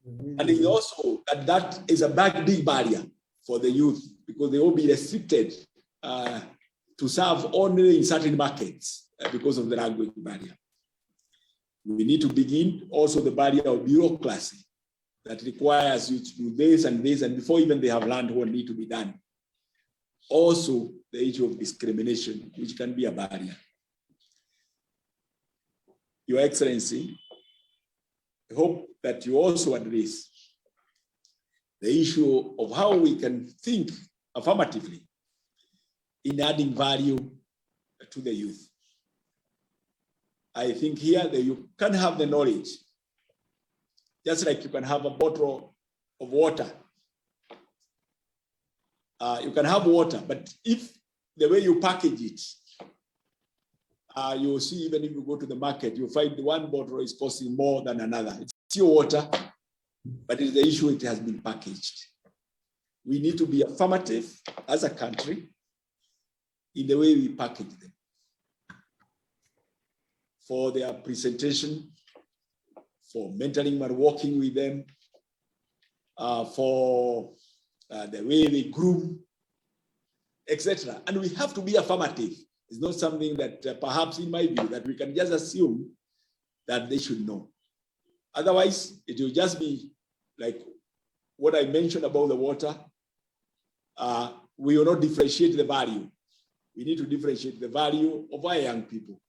And it's also that is a big barrier for the youth because they will be restricted to serve only in certain markets because of the language barrier. We need to begin also the barrier of bureaucracy that requires you to do this and this, and before even they have learned what needs to be done. Also, the issue of discrimination, which can be a barrier. Your Excellency, I hope that you also address the issue of how we can think affirmatively in adding value to the youth. I think here that you can have the knowledge, just like you can have a bottle of water. You can have water, but if the way you package it, you'll see even if you go to the market, you'll find one bottle is costing more than another. It's still water, but it's the issue it has been packaged. We need to be affirmative as a country in the way we package them. For their presentation, for mentoring and working with them, for the way they groom, etc. And we have to be affirmative. It's not something that perhaps in my view that we can just assume that they should know. Otherwise, it will just be like what I mentioned about the water. We will not differentiate the value. We need to differentiate the value of our young people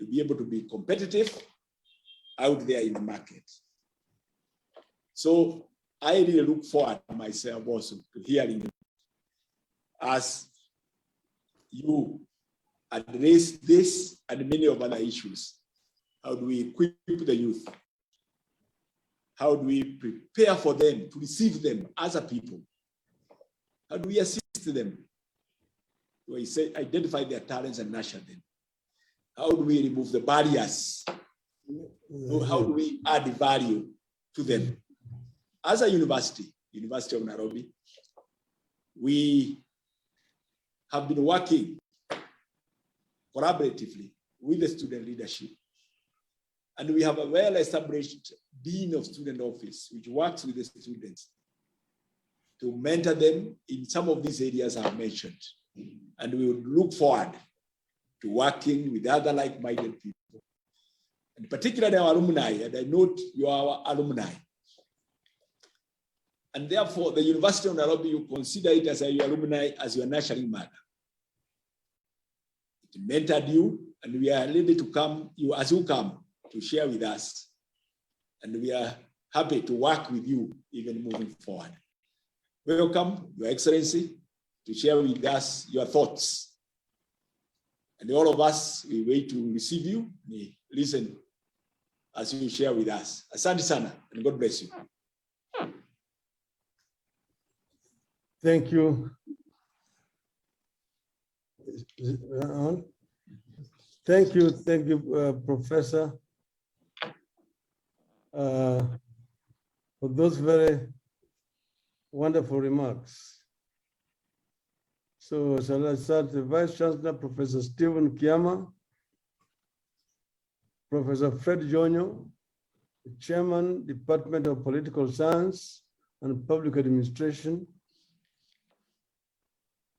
to be able to be competitive out there in the market. So I really look forward myself also to hearing you as you address this and many of other issues. How do we equip the youth? How do we prepare for them to receive them as a people? How do we assist them? Do we say identify their talents and nurture them? How do we remove the barriers? How do we add value to them? As a University of Nairobi, we have been working collaboratively with the student leadership. And we have a well-established Dean of Student Office, which works with the students to mentor them in some of these areas I've mentioned. And we would look forward to working with other like-minded people, and particularly our alumni, and I note you are our alumni. And therefore, the University of Nairobi, you consider it as your alumni, as your nurturing mother. It mentored you, and we are ready to come, as you come, to share with us. And we are happy to work with you, even moving forward. Welcome, Your Excellency, to share with us your thoughts. And all of us, we wait to receive you, we listen as you share with us. Asante sana, and God bless you. Thank you. Thank you, Professor, for those very wonderful remarks. So shall I start? The Vice Chancellor, Professor Stephen Kiama, Professor Fred Jonyo, Chairman, Department of Political Science and Public Administration.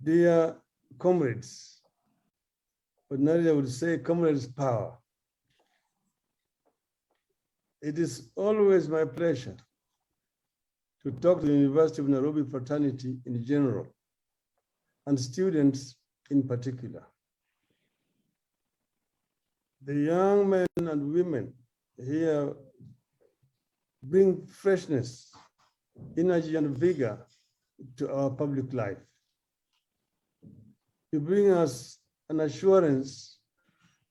Dear comrades, ordinarily I would say comrades power. It is always my pleasure to talk to the University of Nairobi fraternity in general and students in particular. The young men and women here bring freshness, energy, and vigor to our public life. You bring us an assurance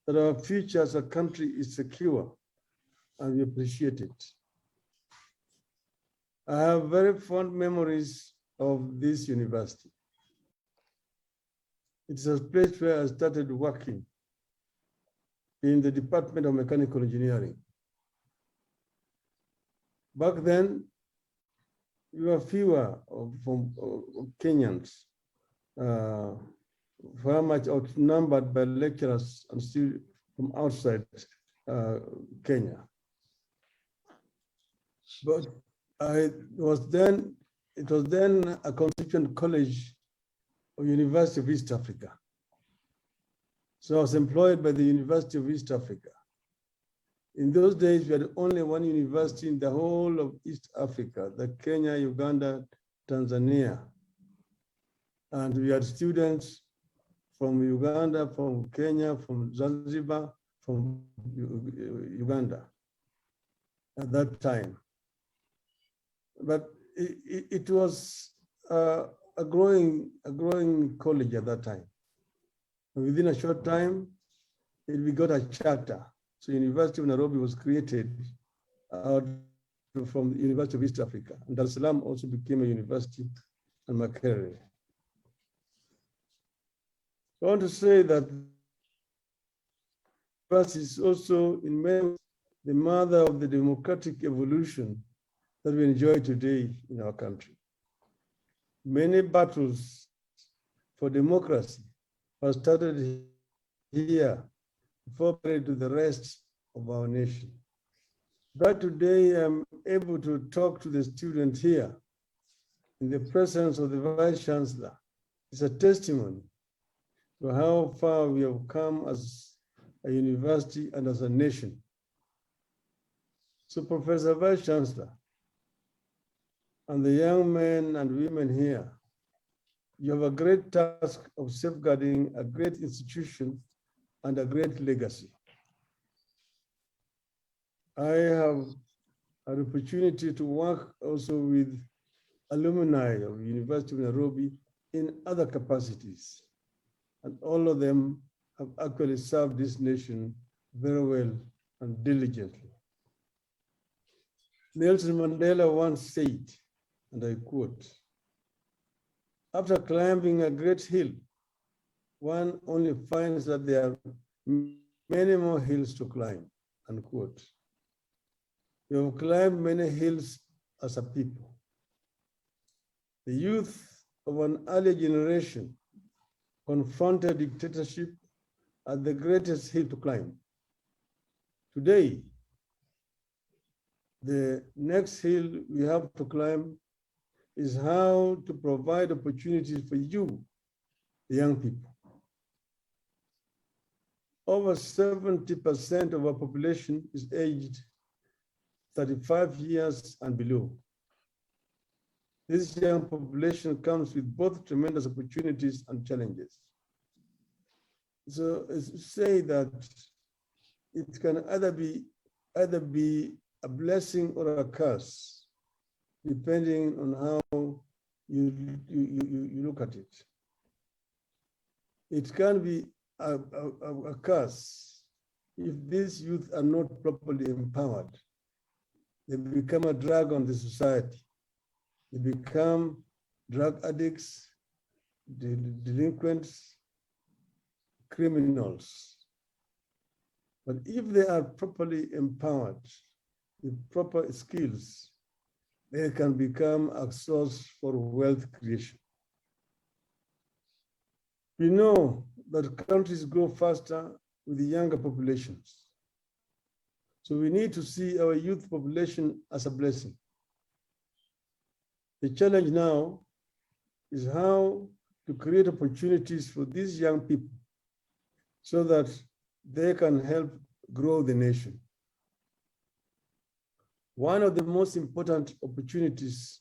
that our future as a country is secure, and we appreciate it. I have very fond memories of this university. It's a place where I started working in the Department of Mechanical Engineering. Back then, we were fewer of Kenyans, very much outnumbered by lecturers and students from outside Kenya. But It was then a constituent college of University of East Africa. So I was employed by the University of East Africa. In those days, we had only one university in the whole of East Africa, the Kenya, Uganda, Tanzania. And we had students from Uganda, from Kenya, from Zanzibar, from Uganda at that time. But it was a growing college at that time. Within a short time, we got a charter. So University of Nairobi was created out from the University of East Africa. And Dar es Salaam also became a university, and Makerere. I want to say that university is also in many ways the mother of the democratic evolution that we enjoy today in our country. Many battles for democracy have started here before to the rest of our nation. But today I'm able to talk to the student here in the presence of the Vice Chancellor. It's a testimony to how far we have come as a university and as a nation. So Professor Vice Chancellor, and the young men and women here, you have a great task of safeguarding a great institution and a great legacy. I have an opportunity to work also with alumni of the University of Nairobi in other capacities. And all of them have actually served this nation very well and diligently. Nelson Mandela once said, and I quote, "After climbing a great hill, one only finds that there are many more hills to climb," unquote. We have climbed many hills as a people. The youth of an earlier generation confronted dictatorship as the greatest hill to climb. Today, the next hill we have to climb is how to provide opportunities for you, the young people. Over 70% of our population is aged 35 years and below. This young population comes with both tremendous opportunities and challenges. So it's to say that it can either be a blessing or a curse, depending on how you look at it. It can be a curse if these youth are not properly empowered. They become a drag on the society. They become drug addicts, delinquents, criminals. But if they are properly empowered with proper skills, they can become a source for wealth creation. We know that countries grow faster with younger populations. So we need to see our youth population as a blessing. The challenge now is how to create opportunities for these young people so that they can help grow the nation. One of the most important opportunities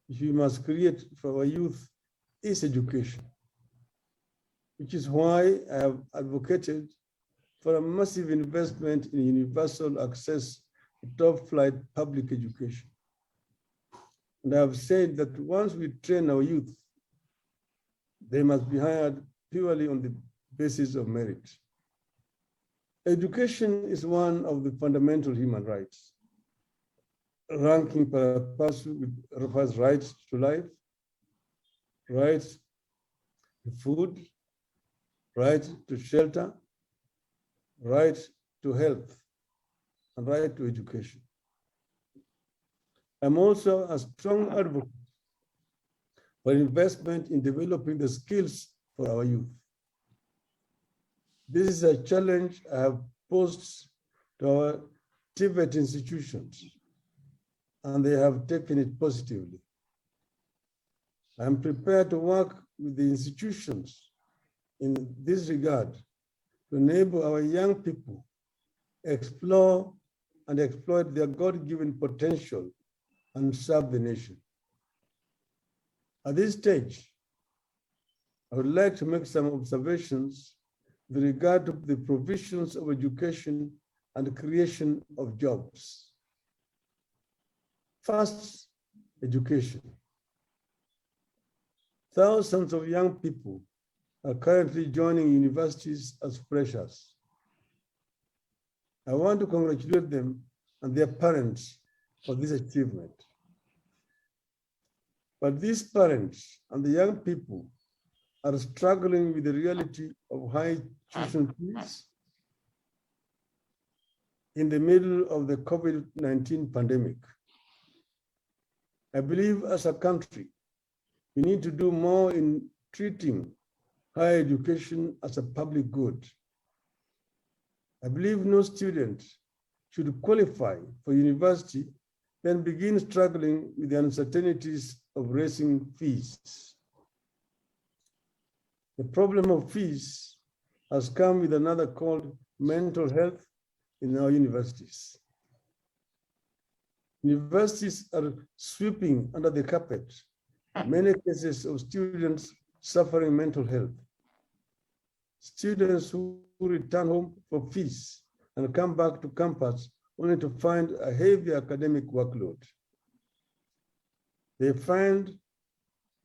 we must create for our youth is education, which is why I have advocated for a massive investment in universal access to top-flight public education. And I have said that once we train our youth, they must be hired purely on the basis of merit. Education is one of the fundamental human rights. Ranking per person refers rights to life, rights to food, right to shelter, right to health, and right to education. I'm also a strong advocate for investment in developing the skills for our youth. This is a challenge I have posed to our TVET institutions. and they have taken it positively. I am prepared to work with the institutions in this regard to enable our young people explore and exploit their God-given potential and serve the nation. At this stage, I would like to make some observations with regard to the provisions of education and creation of jobs. First, education. Thousands of young people are currently joining universities as freshers. I want to congratulate them and their parents for this achievement. But these parents and the young people are struggling with the reality of high tuition fees in the middle of the COVID-19 pandemic. I believe as a country, we need to do more in treating higher education as a public good. I believe no student should qualify for university, then begin struggling with the uncertainties of raising fees. The problem of fees has come with another called mental health in our universities. Universities are sweeping under the carpet many cases of students suffering mental health. Students who return home for fees and come back to campus only to find a heavy academic workload. They find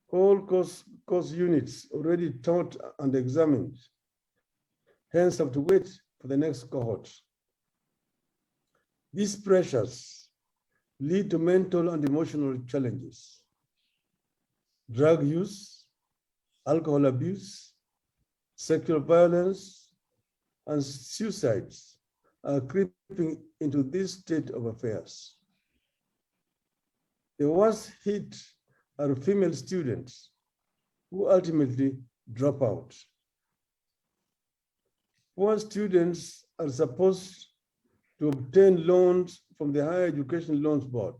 whole course units already taught and examined, hence have to wait for the next cohort. These pressures lead to mental and emotional challenges. Drug use, alcohol abuse, sexual violence, and suicides are creeping into this state of affairs. The worst hit are female students who ultimately drop out. Poor students are supposed to obtain loans from the Higher Education Loans Board.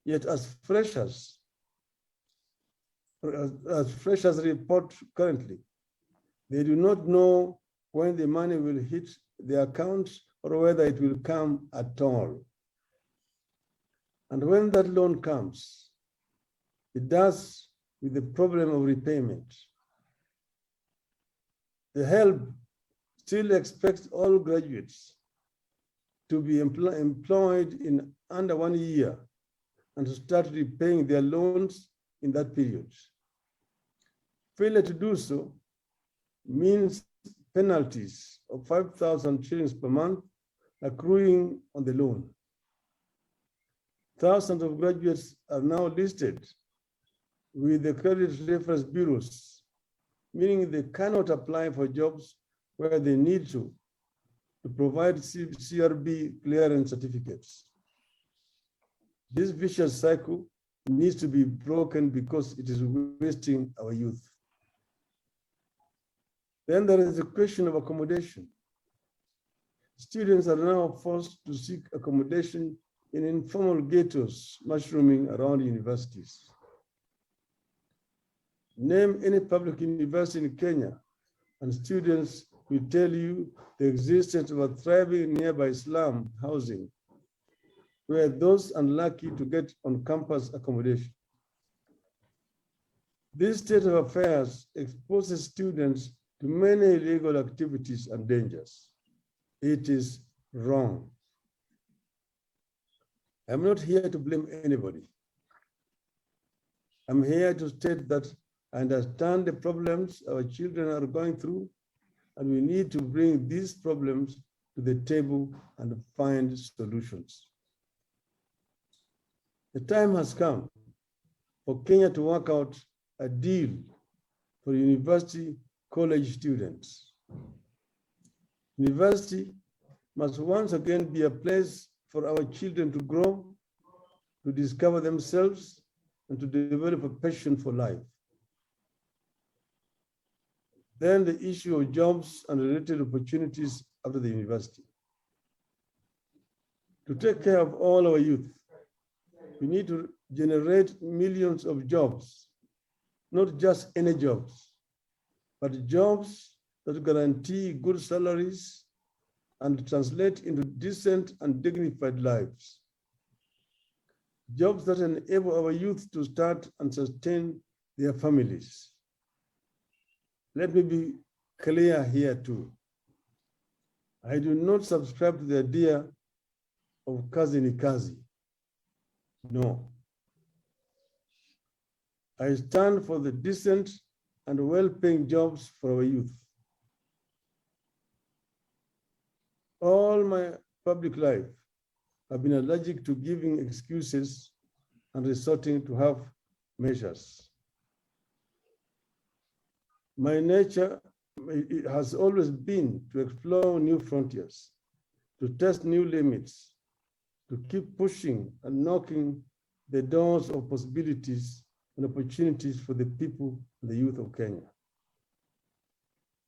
Yet as freshers report currently, they do not know when the money will hit their accounts or whether it will come at all. And when that loan comes, it does with the problem of repayment. The HELB still expects all graduates to be employed in under 1 year and to start repaying their loans in that period. Failure to do so means penalties of 5,000 shillings per month accruing on the loan. Thousands of graduates are now listed with the credit reference bureaus, meaning they cannot apply for jobs where they need to provide CRB clearance certificates. This vicious cycle needs to be broken because it is wasting our youth. Then there is the question of accommodation. Students are now forced to seek accommodation in informal ghettos mushrooming around universities. Name any public university in Kenya, and students will tell you the existence of a thriving nearby slum housing, where those unlucky to get on-campus accommodation. This state of affairs exposes students to many illegal activities and dangers. It is wrong. I'm not here to blame anybody. I'm here to state that I understand the problems our children are going through, and we need to bring these problems to the table and find solutions. The time has come for Kenya to work out a deal for university college students. University must once again be a place for our children to grow, to discover themselves, and to develop a passion for life. Then the issue of jobs and related opportunities after the university. To take care of all our youth, We need to generate millions of jobs, not just any jobs, but jobs that guarantee good salaries and translate into decent and dignified lives. Jobs that enable our youth to start and sustain their families. Let me be clear here too. I do not subscribe to the idea of kazi ni kazi. No. I stand for the decent and well-paying jobs for our youth. All my public life, I've been allergic to giving excuses and resorting to half measures. My nature has always been to explore new frontiers, to test new limits, to keep pushing and knocking the doors of possibilities and opportunities for the people and the youth of Kenya.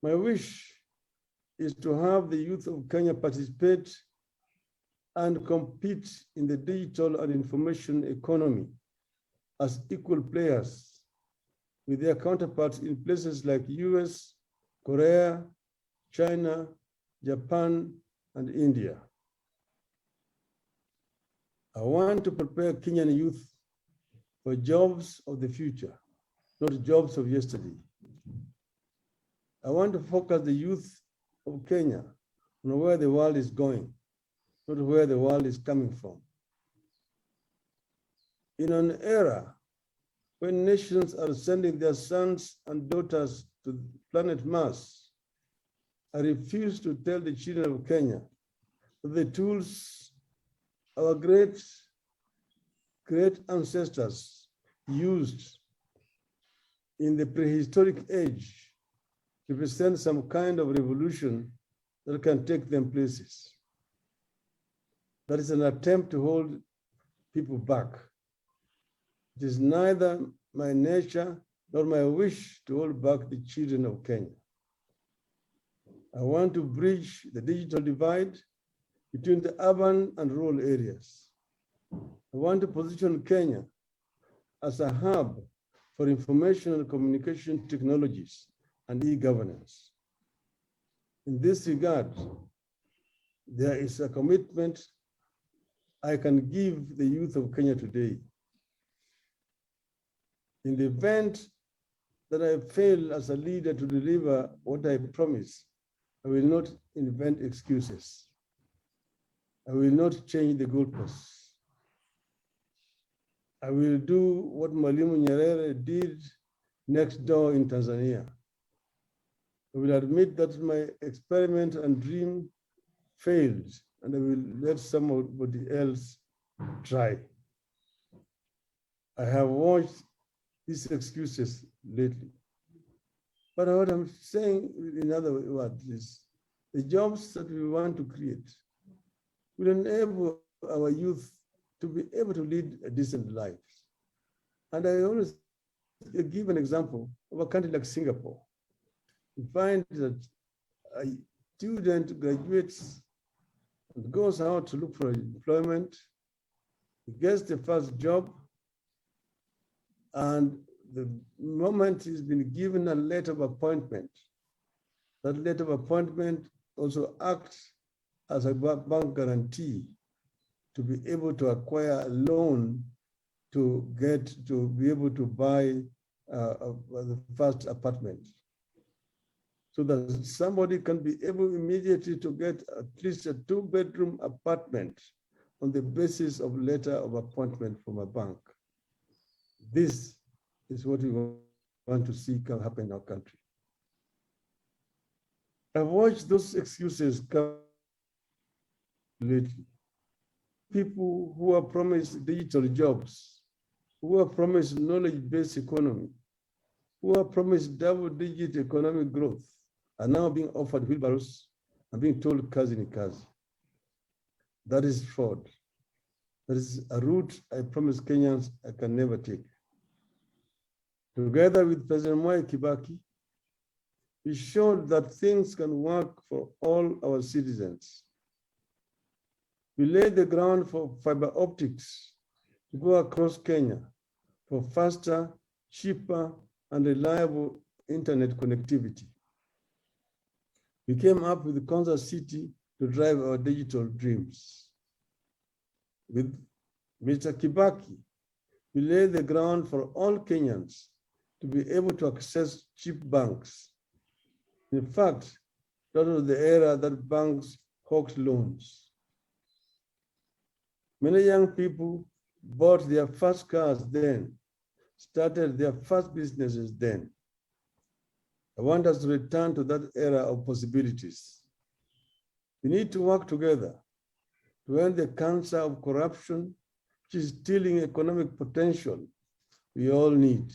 My wish is to have the youth of Kenya participate and compete in the digital and information economy as equal players with their counterparts in places like US, Korea, China, Japan, and India. I want to prepare Kenyan youth for jobs of the future, not jobs of yesterday. I want to focus the youth of Kenya on where the world is going, not where the world is coming from. In an era when nations are sending their sons and daughters to planet Mars, I refuse to tell the children of Kenya that the tools our great ancestors used in the prehistoric age represent some kind of revolution that can take them places. That is an attempt to hold people back. It is neither my nature nor my wish to hold back the children of Kenya. I want to bridge the digital divide between the urban and rural areas. I want to position Kenya as a hub for information and communication technologies and e-governance. In this regard, there is a commitment I can give the youth of Kenya today. In the event that I fail as a leader to deliver what I promise, I will not invent excuses. I will not change the goalposts. I will do what Mwalimu Nyerere did next door in Tanzania. I will admit that my experiment and dream failed, and I will let somebody else try. I have watched these excuses lately. But what I'm saying, in other words, is the jobs that we want to create will enable our youth to be able to lead a decent life. And I always give an example of a country like Singapore. You find that a student graduates and goes out to look for employment, he gets the first job, and the moment he's been given a letter of appointment, that letter of appointment also acts as a bank guarantee to be able to acquire a loan to be able to buy the first apartment. So that somebody can be able immediately to get at least a 2-bedroom apartment on the basis of letter of appointment from a bank. This is what we want to see can happen in our country. I've watched those excuses come lately. People who are promised digital jobs, who are promised knowledge-based economy, who are promised double-digit economic growth, are now being offered wheelbarrows and being told kazi ni kazi. That is fraud. That is a route I promise Kenyans I can never take. Together with President Mwai Kibaki, we showed that things can work for all our citizens. We laid the ground for fiber optics to go across Kenya for faster, cheaper, and reliable internet connectivity. We came up with the Kansas City to drive our digital dreams. With Mr. Kibaki, we laid the ground for all Kenyans to be able to access cheap banks. In fact, that was the era that banks hawked loans. Many young people bought their first cars then, started their first businesses then. I want us to return to that era of possibilities. We need to work together to end the cancer of corruption, which is stealing economic potential we all need.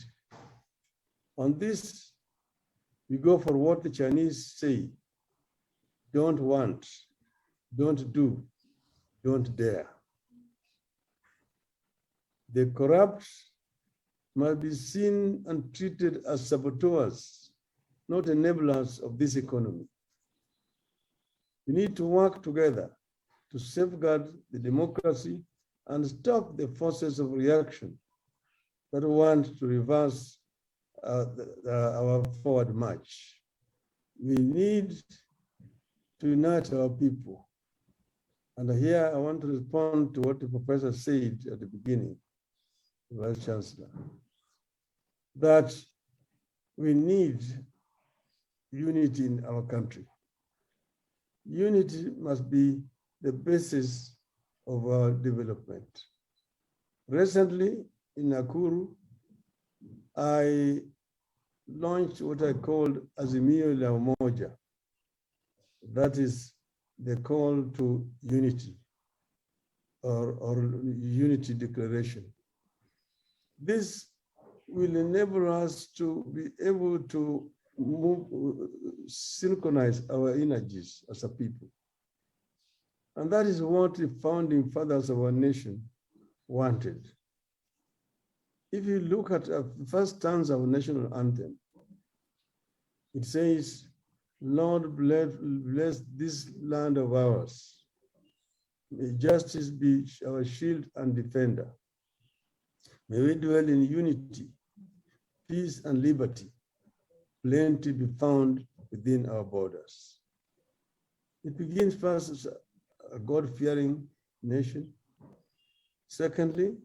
On this, we go for what the Chinese say: don't want, don't do, don't dare. The corrupt must be seen and treated as saboteurs, not enablers of this economy. We need to work together to safeguard the democracy and stop the forces of reaction that want to reverse our forward march. We need to unite our people. And here I want to respond to what the professor said at the beginning, the Vice Chancellor, that we need unity in our country. Unity must be the basis of our development. Recently in Nakuru, I launched what I called Azimio la Umoja. That is the call to unity or unity declaration. This will enable us to be able to synchronize our energies as a people. And that is what the founding fathers of our nation wanted. If you look at the first stanza of our national anthem, it says, Lord, bless this land of ours. May justice be our shield and defender. May we dwell in unity, peace, and liberty. Plenty be found within our borders. It begins first as a God-fearing nation. Secondly,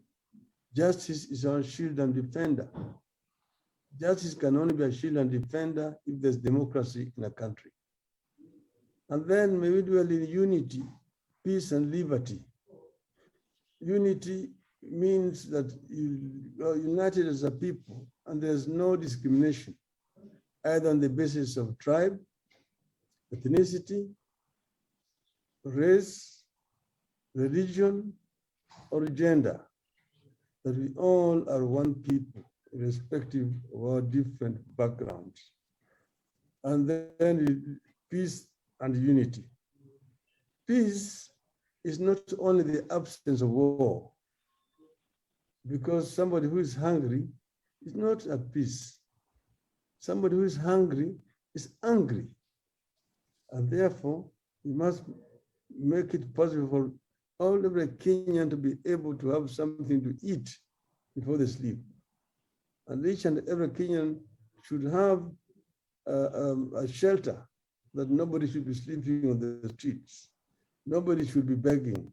justice is our shield and defender. Justice can only be a shield and defender if there's democracy in a country. And then may we dwell in unity, peace, and liberty. Unity means that you are united as a people and there's no discrimination, either on the basis of tribe, ethnicity, race, religion, or gender, that we all are one people, irrespective of our different backgrounds. And then peace and unity. Peace is not only the absence of war, because somebody who is hungry is not at peace. Somebody who is hungry is angry. And therefore, we must make it possible for every Kenyan to be able to have something to eat before they sleep. And each and every Kenyan should have a shelter, that nobody should be sleeping on the streets. Nobody should be begging.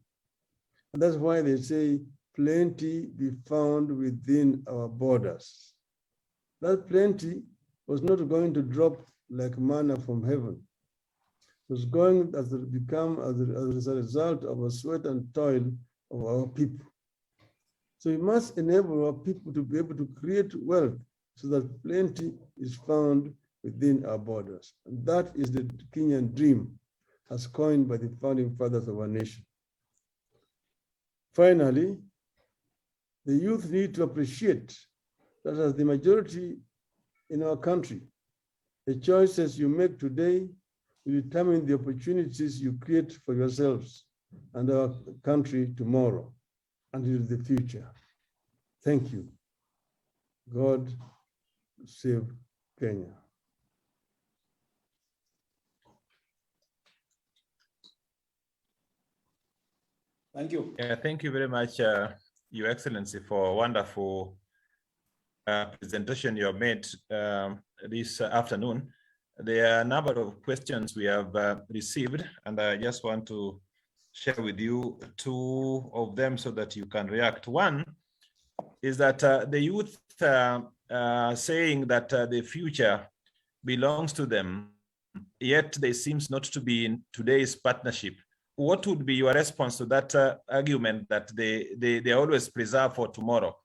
And that's why they say, plenty be found within our borders. That plenty was not going to drop like manna from heaven. It was going as a result of a sweat and toil of our people. So we must enable our people to be able to create wealth so that plenty is found within our borders. And that is the Kenyan dream as coined by the founding fathers of our nation. Finally, the youth need to appreciate that as the majority in our country, the choices you make today will determine the opportunities you create for yourselves and our country tomorrow and into the future. Thank you. God save Kenya. Thank you. Yeah, thank you very much, Your Excellency, for a wonderful presentation you have made this afternoon. There are a number of questions we have received, and I just want to share with you two of them so that you can react. One is that the youth saying that the future belongs to them, yet they seems not to be in today's partnership. What would be your response to that argument that they always preserve for tomorrow?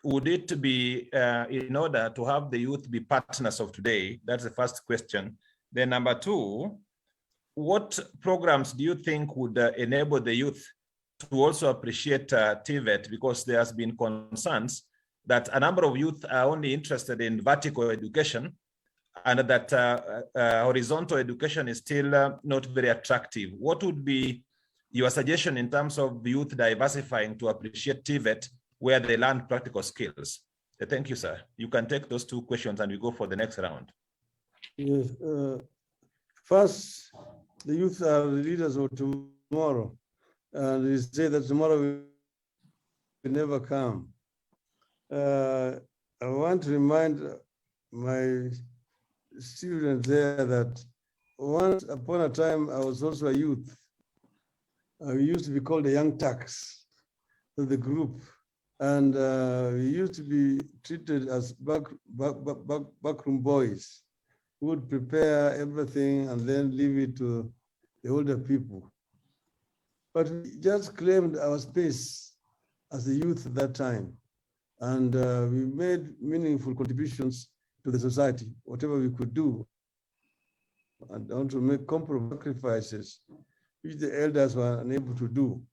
Would it be in order to have the youth be partners of today? That's the first question. Then number two, what programs do you think would enable the youth to also appreciate TVET? Because there has been concerns that a number of youth are only interested in vertical education, and that horizontal education is still not very attractive. What would be your suggestion in terms of youth diversifying to appreciate TVET, where they learn practical skills? Thank you, sir. You can take those two questions and we go for the next round. Yes. First, the youth are the leaders of tomorrow. And they say that tomorrow will never come. I want to remind my students there that once upon a time, I was also a youth. We used to be called the Young Turks, the group. And we used to be treated as backroom boys who would prepare everything and then leave it to the older people. But we just claimed our space as the youth at that time. And we made meaningful contributions to the society, whatever we could do. And want to make compromise sacrifices, which the elders were unable to do.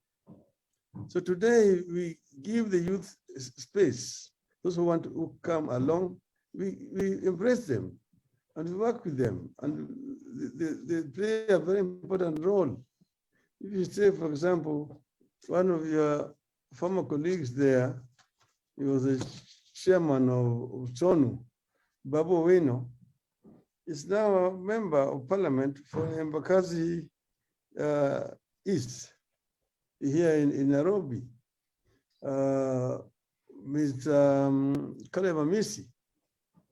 So today we give the youth space. Those who want to come along, we embrace them and we work with them. And they play a very important role. If you say, for example, one of your former colleagues there, he was the chairman of SONU, Babu Wino, is now a member of parliament for Embakasi East here in Nairobi. Mr. Kalema Misi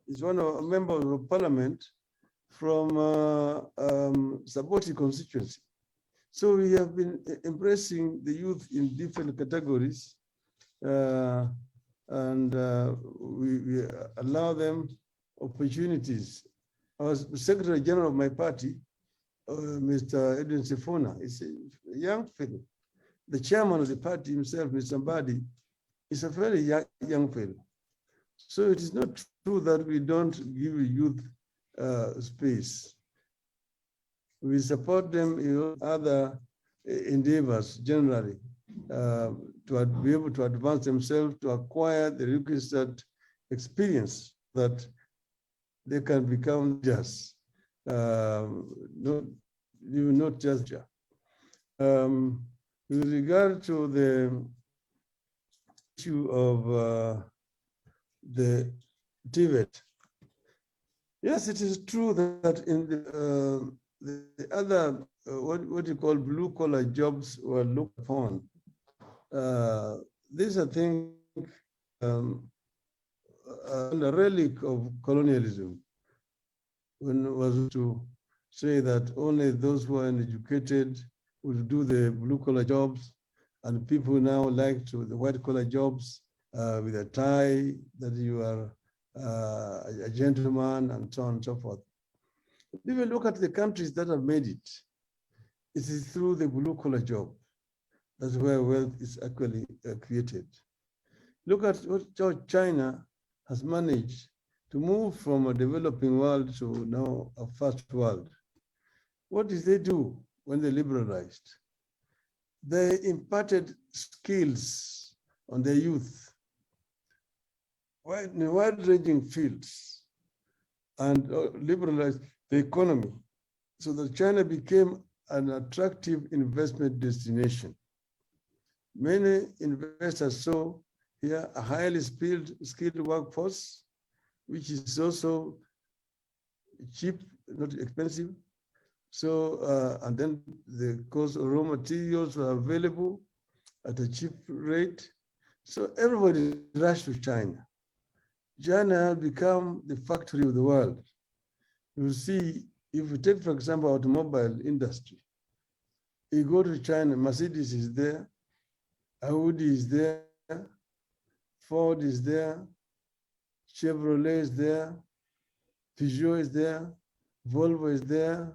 is one of members of parliament from Saboti constituency. So we have been embracing the youth in different categories, and we allow them opportunities. Our Secretary General of my party, Mr. Edwin Sifuna, is a young fellow. The chairman of the party himself, Mr. Mbadi, is a very young fellow. So it is not true that we don't give youth space. We support them in other endeavors generally to be able to advance themselves, to acquire the requisite experience that they can become just, not just. With regard to the issue of the TVET, yes, it is true that in the other, what you call blue-collar jobs were looked upon. These are things, a relic of colonialism, when it was to say that only those who are uneducated would do the blue-collar jobs, and people now like to the white-collar jobs with a tie, that you are a gentleman, and so on and so forth. If you look at the countries that have made it, it is through the blue-collar job. That's where wealth is actually created. Look at how China has managed to move from a developing world to now a first world. What did they do when they liberalized? They imparted skills on their youth in wide-ranging fields and liberalized the economy so that China became an attractive investment destination. Many investors saw here a highly skilled workforce, which is also cheap, not expensive. So, and then the cost of raw materials were available at a cheap rate. So everybody rushed to China. China has become the factory of the world. You see, if you take, for example, automobile industry, you go to China, Mercedes is there, Audi is there, Ford is there, Chevrolet is there, Peugeot is there, Volvo is there,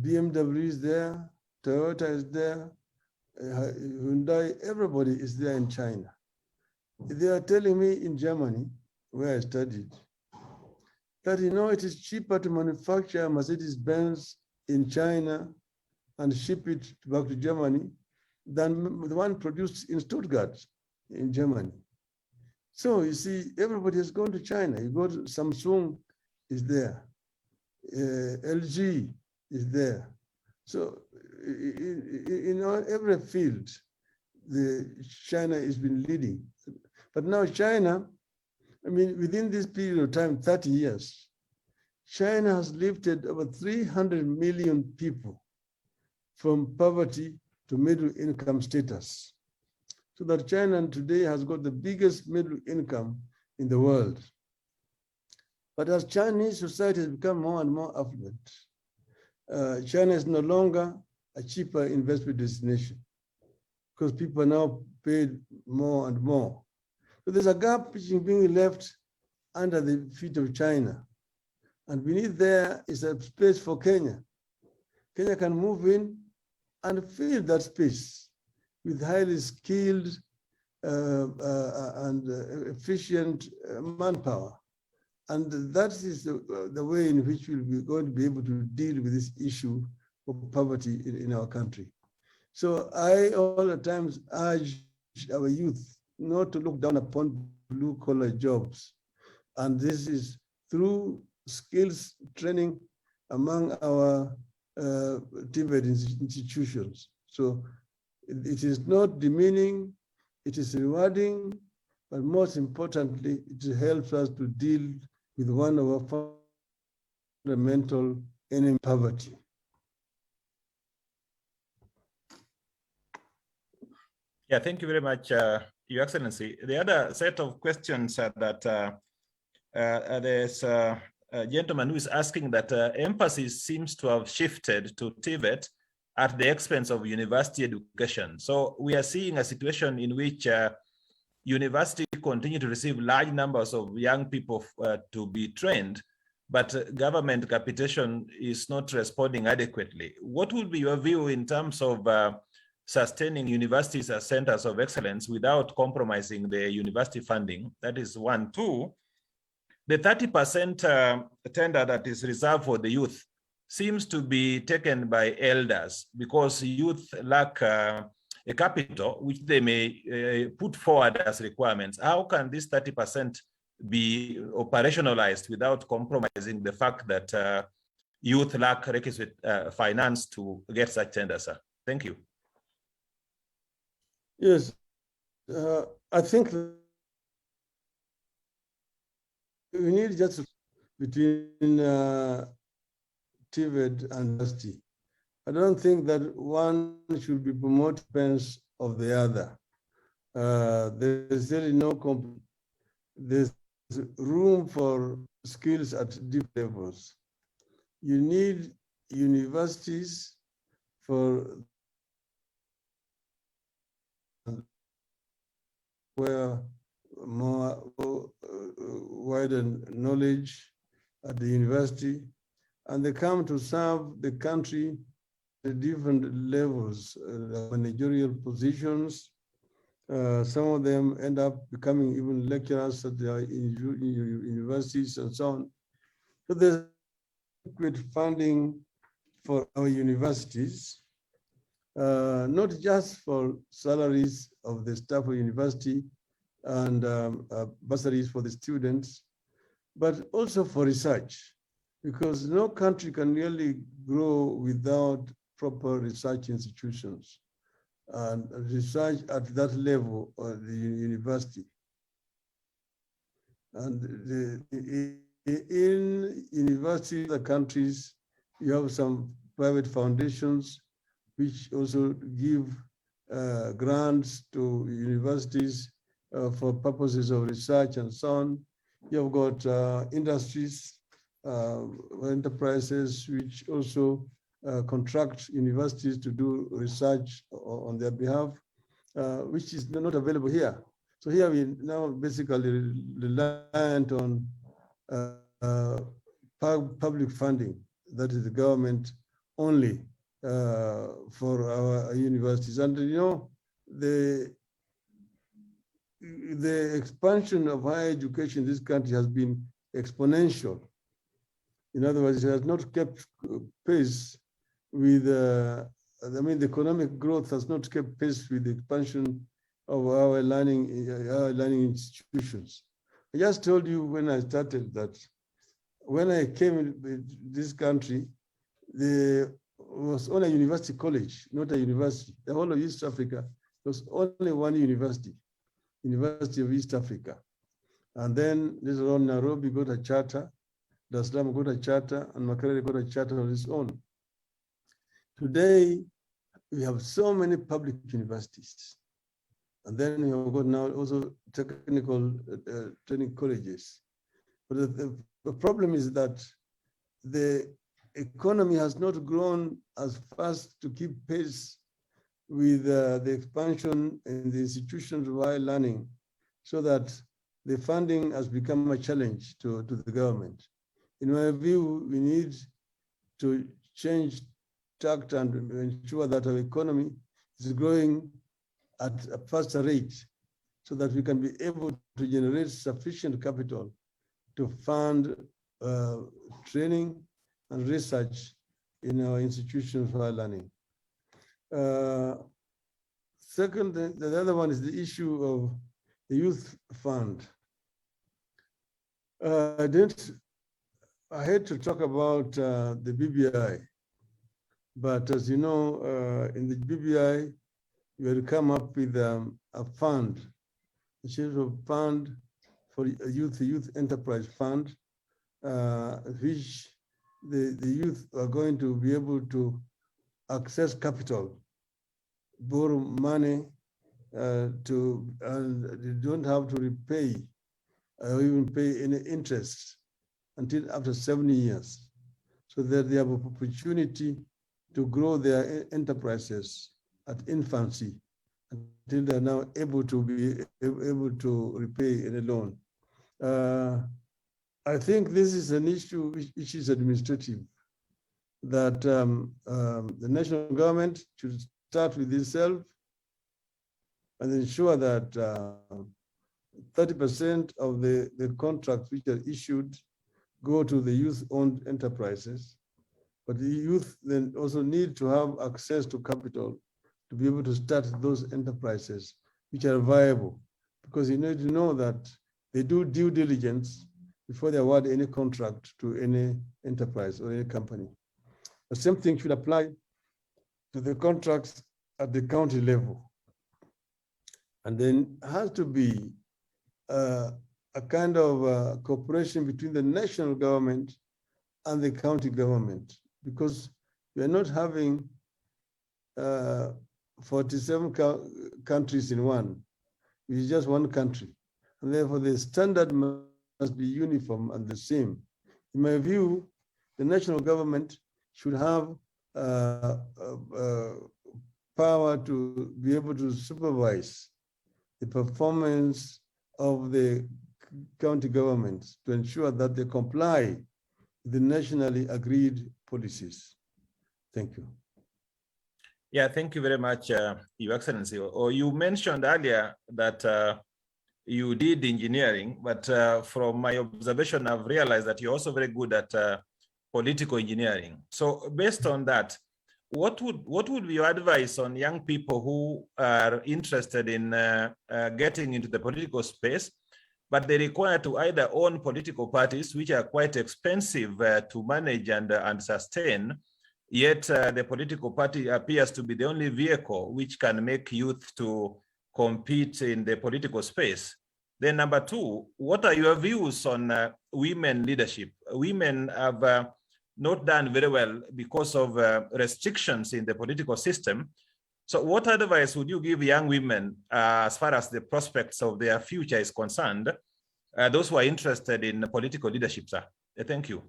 BMW is there, Toyota is there, Hyundai, everybody is there in China. They are telling me in Germany, where I studied, that it is cheaper to manufacture Mercedes-Benz in China and ship it back to Germany than the one produced in Stuttgart in Germany. So you see, everybody has gone to China. You go to Samsung is there, LG is there. So in every field, China has been leading. But now China, within this period of time, 30 years, China has lifted over 300 million people from poverty to middle income status. So that China today has got the biggest middle income in the world. But as Chinese society has become more and more affluent, China is no longer a cheaper investment destination because people are now paid more and more. So there's a gap which is being left under the feet of China. And beneath there is a space for Kenya. Kenya can move in and fill that space with highly skilled and efficient manpower. And that is the way in which we'll be going to be able to deal with this issue of poverty in our country. So I all the times urge our youth not to look down upon blue-collar jobs. And this is through skills training among our TVET institutions. So it is not demeaning, it is rewarding, but most importantly, it helps us to deal with one of our fundamental enemy, poverty. Yeah, thank you very much, Your Excellency. The other set of questions that there's a gentleman who is asking that emphasis seems to have shifted to TVET at the expense of university education. So we are seeing a situation in which university continue to receive large numbers of young people to be trained, but government capitation is not responding adequately. What would be your view in terms of sustaining universities as centers of excellence without compromising the university funding? That is one. Two, the 30% tender that is reserved for the youth seems to be taken by elders because youth lack a capital which they may put forward as requirements. How can this 30% be operationalized without compromising the fact that youth lack requisite finance to get such tenders, sir? Thank you. Yes, I think we need just between TVET and university. I don't think that one should be promoted at the expense of the other. There's really there's room for skills at deep levels. You need universities for where more wider knowledge at the university, and they come to serve the country at different levels, managerial positions. Some of them end up becoming even lecturers at the universities and so on. So there's adequate funding for our universities, not just for salaries of the staff of university and bursaries for the students, but also for research, because no country can really grow without proper research institutions and research at that level of the university. And in university, the countries, you have some private foundations which also give grants to universities for purposes of research and so on. You've got industries, enterprises, which also contract universities to do research on their behalf, which is not available here. So here we now basically reliant on public funding, that is the government only for our universities. And you know, the expansion of higher education in this country has been exponential. In other words, it has not kept pace with, the economic growth has not kept pace with the expansion of our learning institutions. I just told you when I started that when I came to this country, there was only a university college, not a university. The whole of East Africa was only one university, University of East Africa. And then this around Nairobi got a charter, Dar es Salaam got a charter, and Makerere got a charter on its own. Today, we have so many public universities. And then we have got now also technical training colleges. But the problem is that the economy has not grown as fast to keep pace with the expansion in the institutions of higher learning, so that the funding has become a challenge to the government. In my view, we need to change tact and ensure that our economy is growing at a faster rate, so that we can be able to generate sufficient capital to fund training and research in our institutions for learning. Second, the other one is the issue of the youth fund. I hate to talk about the BBI, but as you know, in the BBI, you had to come up with a fund, a sort of fund for a youth enterprise fund, which the youth are going to be able to access capital, borrow money, and they don't have to repay or even pay any interest until after 70 years, so that they have an opportunity to grow their enterprises at infancy until they're now able to repay any loan. I think this is an issue which is administrative, that the national government should start with itself and ensure that 30% of the contracts which are issued go to the youth-owned enterprises. But the youth then also need to have access to capital to be able to start those enterprises which are viable, because you need to know that they do due diligence before they award any contract to any enterprise or any company. The same thing should apply to the contracts at the county level. And then has to be a kind of cooperation between the national government and the county government, because we are not having 47 countries in one. It is just one country. And therefore, the standard must be uniform and the same. In my view, the national government should have power to be able to supervise the performance of the county governments to ensure that they comply with the nationally agreed policies. Thank you. Yeah, thank you very much, Your Excellency. You mentioned earlier that you did engineering, but from my observation, I've realized that you're also very good at political engineering. So based on that, what would be your advice on young people who are interested in getting into the political space, but they require to either own political parties, which are quite expensive to manage and sustain, yet the political party appears to be the only vehicle which can make youth to compete in the political space? Then number two, what are your views on women leadership? Women have not done very well because of restrictions in the political system. So what advice would you give young women as far as the prospects of their future is concerned, those who are interested in political leadership, sir? Thank you.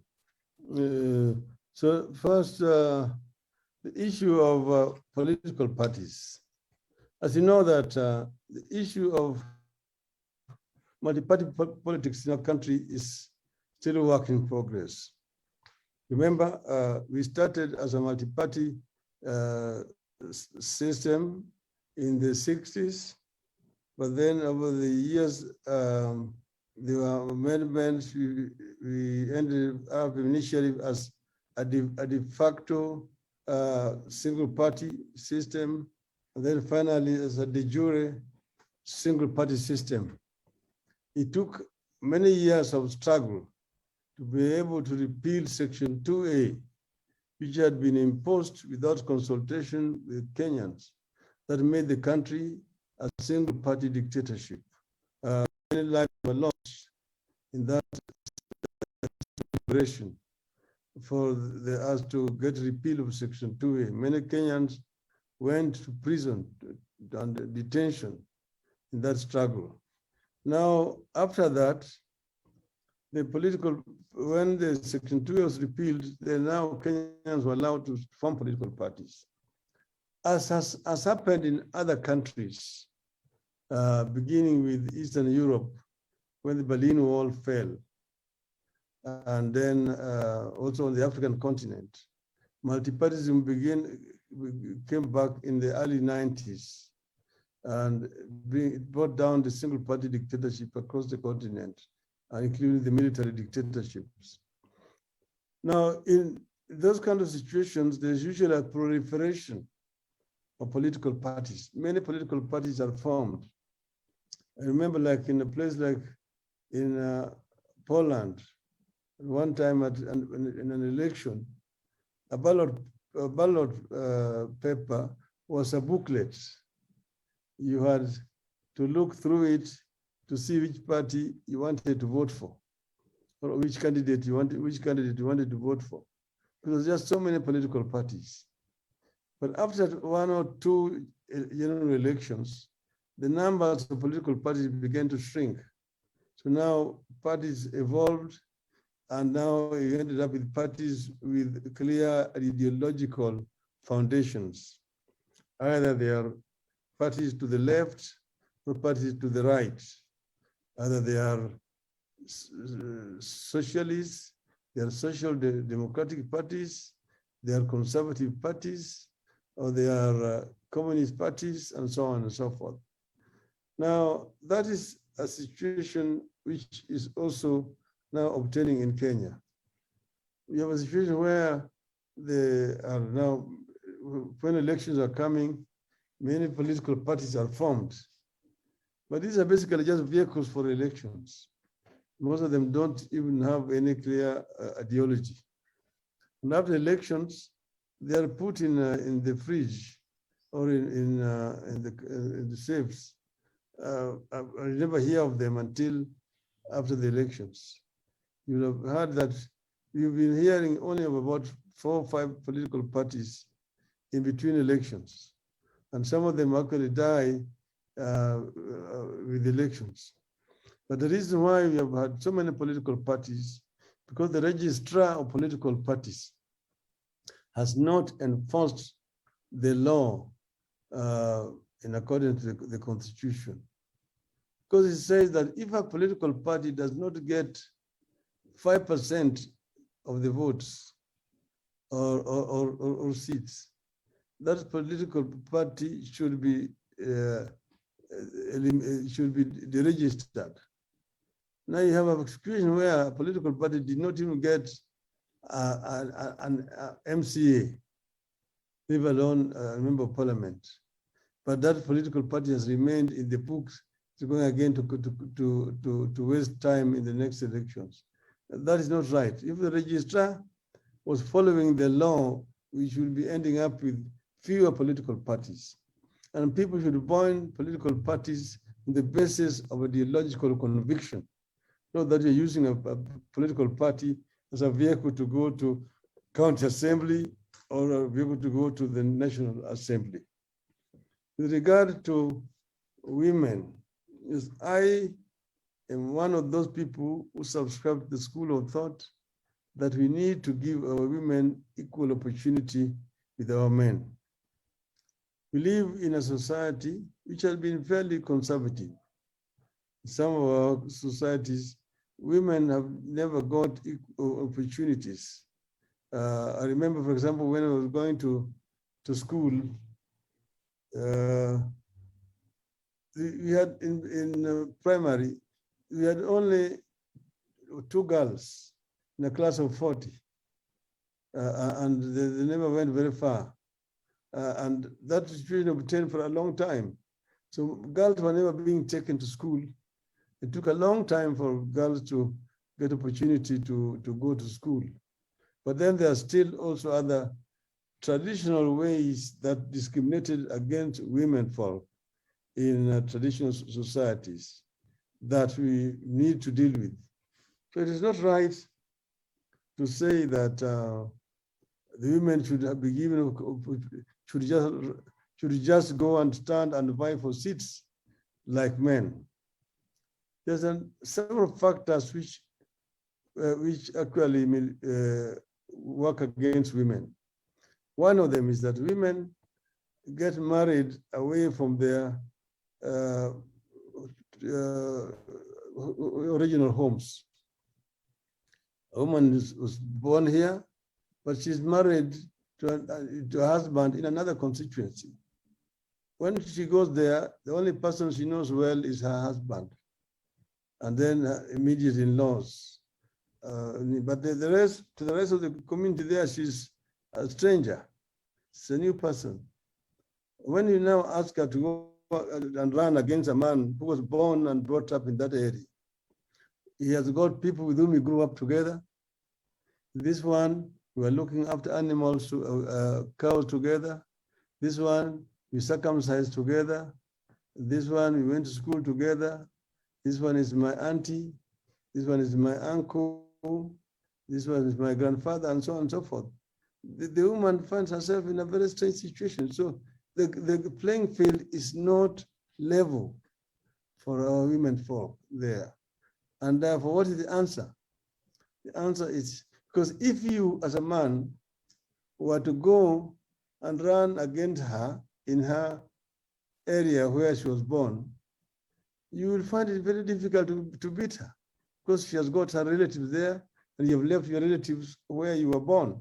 So first, the issue of political parties. As you know that the issue of multi-party politics in our country is still a work in progress. Remember, we started as a multi-party system in the 60s, but then over the years, there were amendments. We ended up initially as a de facto single party system, and then finally as a de jure single party system. It took many years of struggle to be able to repeal Section 2A, which had been imposed without consultation with Kenyans, that made the country a single party dictatorship. Many lives were lost in that operation for us to get repeal of Section 2A. Many Kenyans went to prison and detention in that struggle. Now, after that, when the Section 2A was repealed, then now Kenyans were allowed to form political parties. As has happened in other countries, beginning with Eastern Europe, when the Berlin Wall fell, and then also on the African continent, multipartyism came back in the early 90s, and it brought down the single party dictatorship across the continent, including the military dictatorships. Now, in those kind of situations, there's usually a proliferation of political parties. Many political parties are formed. I remember, like in a place like in Poland, one time in an election, a ballot paper was a booklet. You had to look through it to see which party you wanted to vote for, or which candidate you wanted to vote for. Because there's so many political parties. But after one or two general elections, the numbers of political parties began to shrink. So now parties evolved, and now you ended up with parties with clear ideological foundations. Either they are parties to the left or parties to the right. Either they are socialists, they are social democratic parties, they are conservative parties, or they are communist parties, and so on and so forth. Now, that is a situation which is also now obtaining in Kenya. We have a situation where they are now, when elections are coming, many political parties are formed. But these are basically just vehicles for elections. Most of them don't even have any clear ideology. And after elections, they are put in the fridge or in the safes. I never hear of them until after the elections. You have heard that you've been hearing only of about 4 or 5 political parties in between elections. And some of them actually die with elections. But the reason why we have had so many political parties, because the registrar of political parties has not enforced the law in accordance to the Constitution. Because it says that if a political party does not get 5% of the votes or seats, that political party should be deregistered. Now you have a situation where a political party did not even get an MCA, leave alone a member of parliament. But that political party has remained in the books. It's going again to waste time in the next elections. That is not right. If the registrar was following the law, we should be ending up with fewer political parties. And people should join political parties on the basis of ideological conviction, not that you're using a political party as a vehicle to go to county assembly or a vehicle to go to the National Assembly. With regard to women, yes, I am one of those people who subscribe to the school of thought that we need to give our women equal opportunity with our men. We live in a society which has been fairly conservative. In some of our societies, women have never got equal opportunities. I remember, for example, when I was going to school, we had in primary, we had only 2 girls in a class of 40, and they never went very far. And that situation obtained for a long time. So girls were never being taken to school. It took a long time for girls to get opportunity to go to school. But then there are still also other traditional ways that discriminated against women folk in traditional societies that we need to deal with. So it is not right to say that the women should be given, should just go and stand and vie for seats like men. There's several factors which actually work against women. One of them is that women get married away from their original homes. A woman was born here, but she's married to a husband in another constituency. When she goes there, the only person she knows well is her husband, and then immediate in-laws. But the rest of the community there, she's a stranger. It's a new person. When you now ask her to go and run against a man who was born and brought up in that area, he has got people with whom he grew up together. This one, we were looking after animals, cows together. This one, we circumcised together. This one, we went to school together. This one is my auntie. This one is my uncle. This one is my grandfather, and so on and so forth. The woman finds herself in a very strange situation. So the playing field is not level for our women folk there. And therefore, what is the answer? The answer is, because if you as a man were to go and run against her in her area where she was born, you will find it very difficult to beat her, because she has got her relatives there, and you have left your relatives where you were born.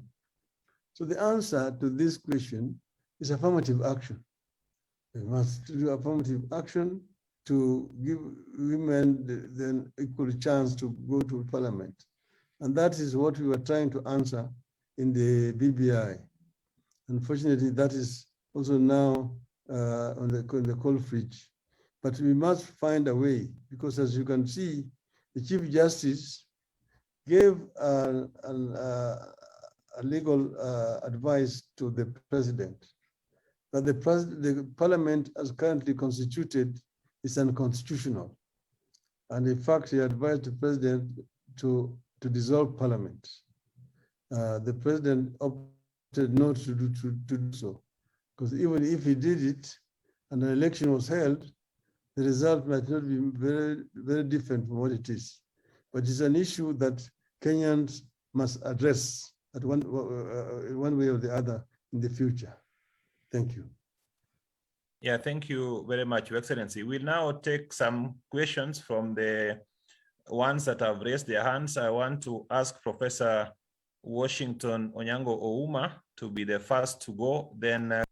So the answer to this question is affirmative action. We must do affirmative action to give women the equal chance to go to parliament. And that is what we were trying to answer in the BBI. Unfortunately, that is also now on the cold fridge. But we must find a way, because as you can see, the Chief Justice gave a legal advice to the president that the parliament as currently constituted is unconstitutional. And in fact, he advised the president to dissolve parliament. The president opted not to do so, because even if he did it and an election was held, the result might not be very, very different from what it is. But it's an issue that Kenyans must address at one way or the other in the future. Thank you. Yeah, thank you very much, Your Excellency. We'll now take some questions from the ones that have raised their hands. I want to ask Professor Washington Onyango Ouma to be the first to go, then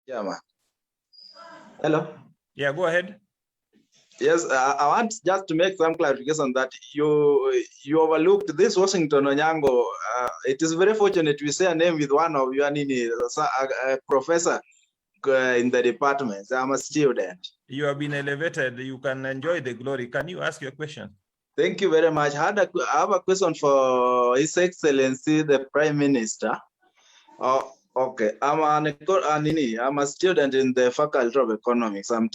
Yeah, man. Hello. Yeah, go ahead. Yes, I want just to make some clarification that you overlooked this Washington Onyango. It is very fortunate we say a name with one of your professor in the department. I'm a student. You have been elevated. You can enjoy the glory. Can you ask your question? Thank you very much. I have a question for His Excellency, the Prime Minister. Okay, I'm a student in the Faculty of Economics. I'm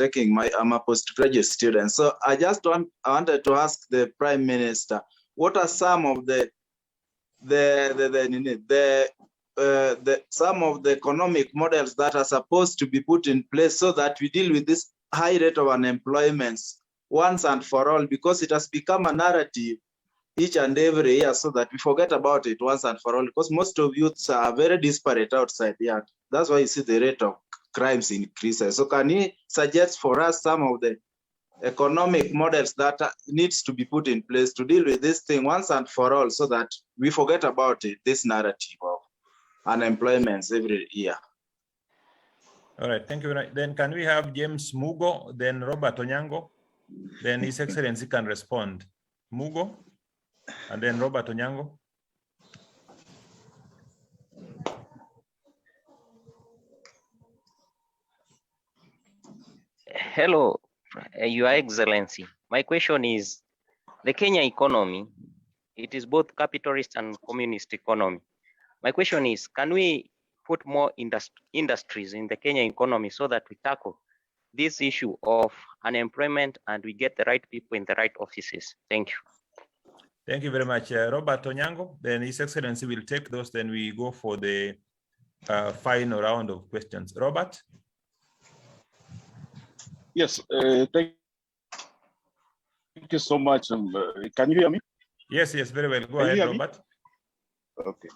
a postgraduate student. So I wanted to ask the Prime Minister, what are some of some of the economic models that are supposed to be put in place so that we deal with this high rate of unemployment once and for all, because it has become a narrative each and every year, so that we forget about it once and for all, because most of youths are very disparate outside here. That's why you see the rate of crimes increases. So can you suggest for us some of the economic models that needs to be put in place to deal with this thing once and for all, so that we forget about it, this narrative of unemployment every year? All right, thank you very much. Then can we have James Mugo, then Robert Onyango, then His Excellency can respond. Mugo, and then Robert Onyango. Hello, Your Excellency. My question is, the Kenya economy, it is both capitalist and communist economy. My question is, can we put more industries in the Kenya economy so that we tackle this issue of unemployment and we get the right people in the right offices? Thank you. Thank you very much. Robert Onyango, then His Excellency will take those, then we go for the final round of questions. Robert? Yes, thank you so much. Can you hear me? Yes, very well. Go ahead, Robert. Okay,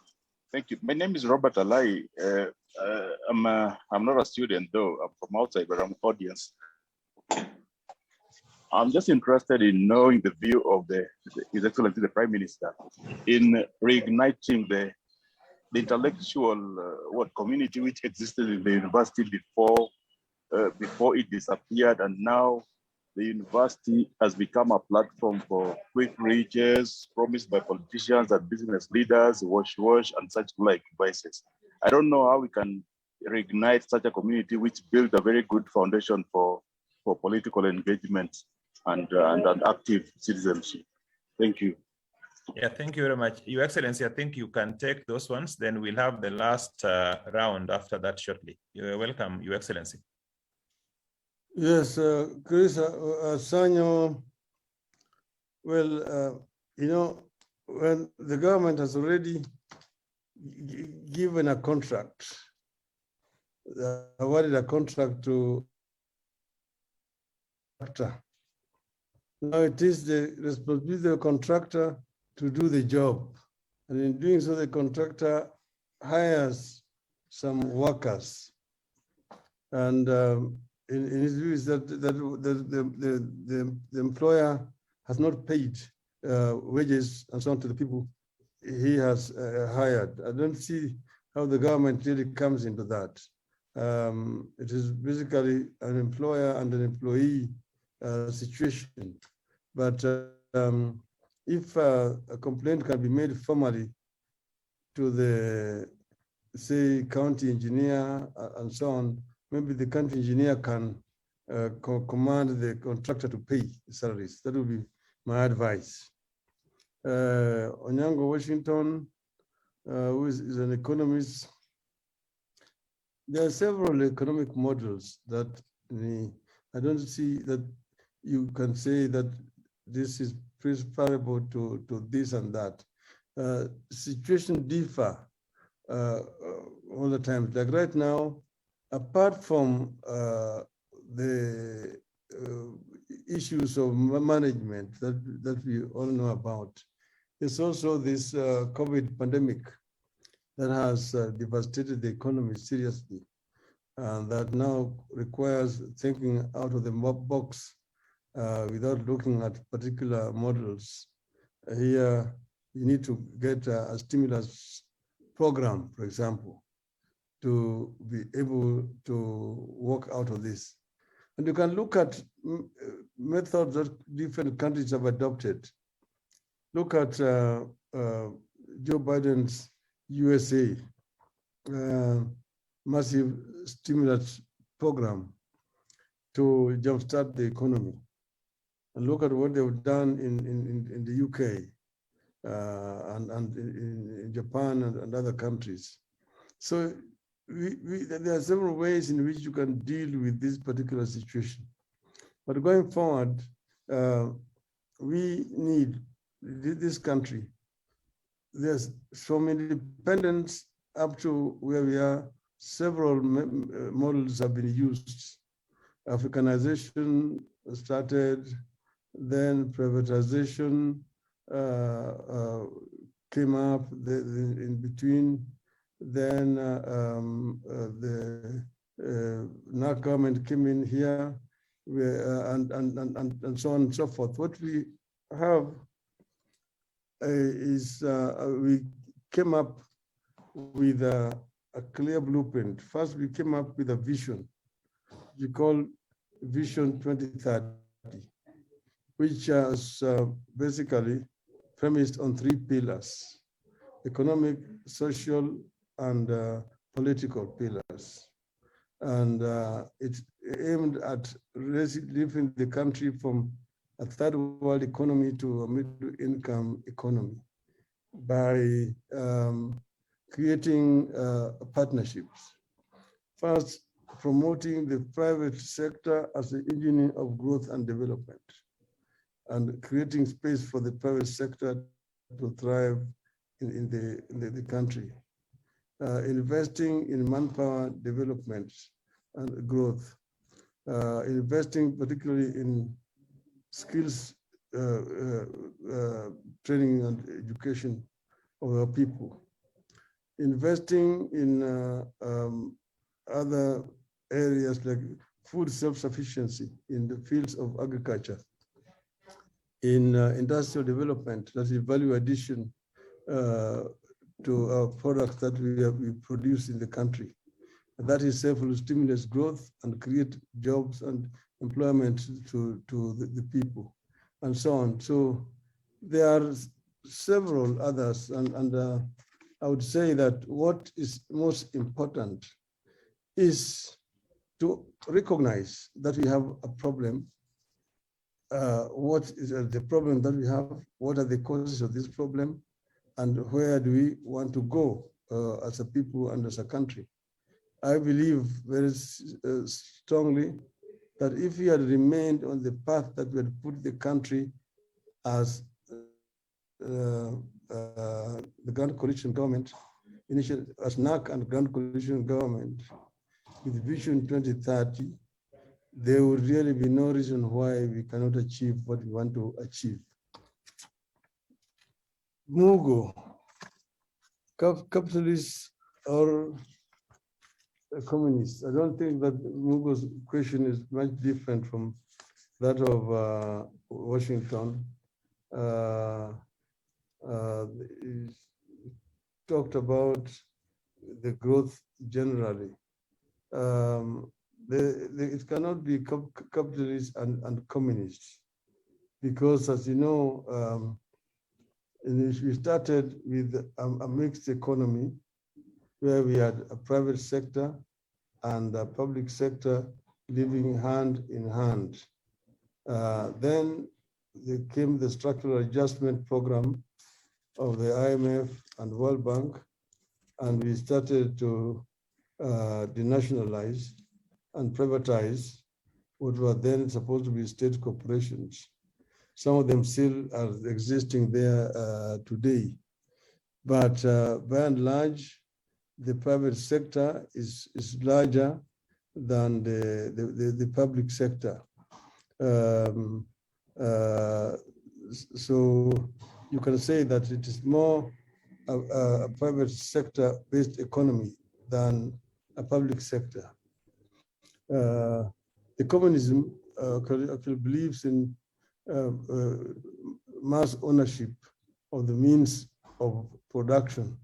thank you. My name is Robert Alai. I'm not a student though. I'm from outside, but I'm audience. I'm just interested in knowing the view of His Excellency the Prime Minister in reigniting the intellectual community which existed in the university before it disappeared, and now the university has become a platform for quick riches promised by politicians and business leaders, wash, and such like devices. I don't know how we can reignite such a community which built a very good foundation for political engagement and active citizenship. Thank you. Yeah, thank you very much. Your Excellency, I think you can take those ones, then we'll have the last round after that shortly. You're welcome, Your Excellency. Yes, Chris Sanyo, well, when the government has already given a contract, awarded a contract to contractor. Now it is the responsibility of the contractor to do the job. And in doing so, the contractor hires some workers. And in his view is that the employer has not paid wages and so on to the people he has hired. I don't see how the government really comes into that. It is basically an employer and an employee situation. But if a complaint can be made formally to the, say, county engineer and so on, maybe the county engineer can command the contractor to pay salaries. That would be my advice. Onyango Washington, who is an economist, there are several economic models that I don't see that you can say that this is preferable to this and that. Situations differ all the time. Like right now, apart from the issues of management that we all know about, there's also this COVID pandemic that has devastated the economy seriously, and that now requires thinking out of the box without looking at particular models. Here, you need to get a stimulus program, for example, to be able to work out of this. And you can look at methods that different countries have adopted. Look at Joe Biden's USA massive stimulus program to jumpstart the economy. And look at what they've done in the UK and in Japan and other countries. So there are several ways in which you can deal with this particular situation. But going forward, we need this country. There's from independence up to where we are, several models have been used. Africanization started, then privatization came up in between, then the NAC government came in here, and so on and so forth. What we have is we came up with a clear blueprint. First, we came up with a vision we call Vision 2030, which is basically premised on 3 pillars: economic, social, and political pillars. And it's aimed at lifting the country from a third world economy to a middle income economy by creating partnerships. First, promoting the private sector as the engine of growth and development, and creating space for the private sector to thrive in the country. Investing in manpower development and growth, investing particularly in skills training and education of our people, investing in other areas like food self-sufficiency in the fields of agriculture, in industrial development, that is value addition to our products that we produce in the country. And that is will stimulate growth and create jobs and employment to the people, and so on. So there are several others, and I would say that what is most important is to recognize that we have a problem. What is the problem that we have? What are the causes of this problem? And where do we want to go as a people and as a country? I believe very strongly that if we had remained on the path that we had put the country as the Grand Coalition government, initially as NAC and Grand Coalition government, with Vision 2030, there would really be no reason why we cannot achieve what we want to achieve. Mugo, capitalists or communists? I don't think that Mugo's question is much different from that of Washington. He talked about the growth generally. It cannot be capitalist and communist, because, as you know, we started with a mixed economy where we had a private sector and a public sector living hand in hand. Then there came the structural adjustment program of the IMF and World Bank, and we started to denationalize and privatize what were then supposed to be state corporations. Some of them still are existing there today. But by and large, the private sector is larger than the public sector. So you can say that it is more a private sector-based economy than a public sector. The communism actually believes in mass ownership of the means of production,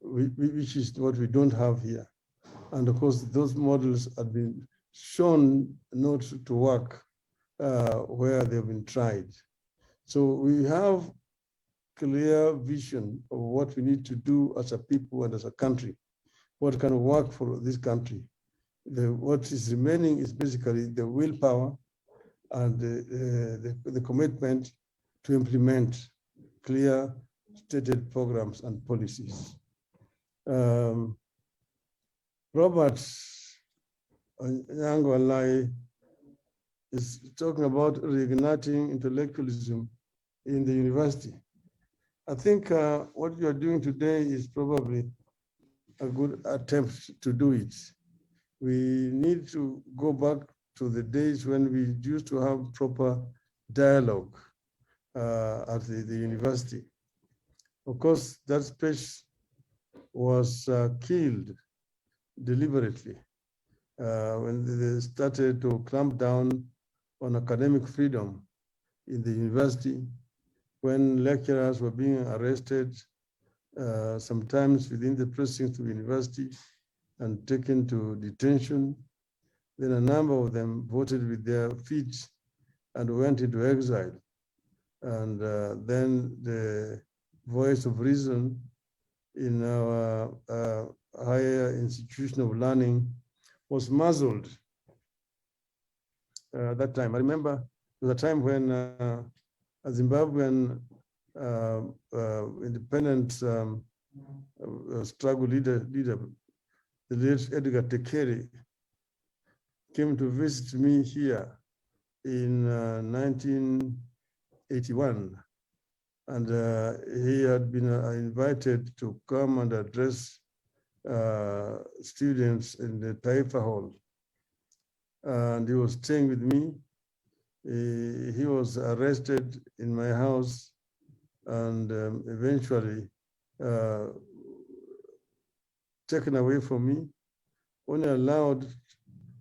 which is what we don't have here. And of course, those models have been shown not to work where they've been tried. So we have clear vision of what we need to do as a people and as a country, what can work for this country. What is remaining is basically the willpower and the commitment to implement clear stated programs and policies. Robert Nyang'o is talking about reigniting intellectualism in the university. I think what you are doing today is probably a good attempt to do it. We need to go back to the days when we used to have proper dialogue at the university. Of course, that space was killed deliberately when they started to clamp down on academic freedom in the university, when lecturers were being arrested, sometimes within the precincts of the university and taken to detention. Then a number of them voted with their feet and went into exile. And then the voice of reason in our higher institution of learning was muzzled at that time. I remember there was a time when a Zimbabwean independent struggle leader, the late Edgar Tekere, came to visit me here in 1981. And he had been invited to come and address students in the Taifa Hall. And he was staying with me. He was arrested in my house and eventually taken away from me, only allowed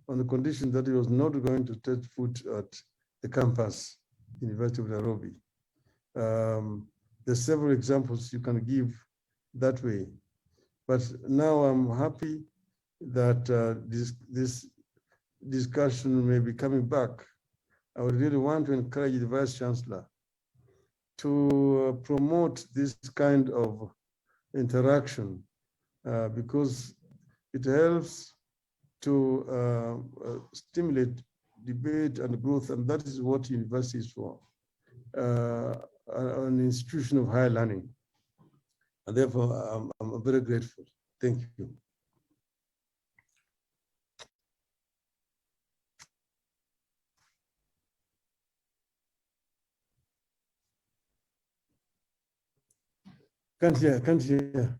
on the condition that he was not going to set foot at the campus, University of Nairobi. There's several examples you can give that way. But now I'm happy that this discussion may be coming back. I would really want to encourage the Vice Chancellor to promote this kind of interaction because it helps to stimulate debate and growth, and that is what university is for, an institution of higher learning. And therefore, I'm very grateful. Thank you. Can't hear.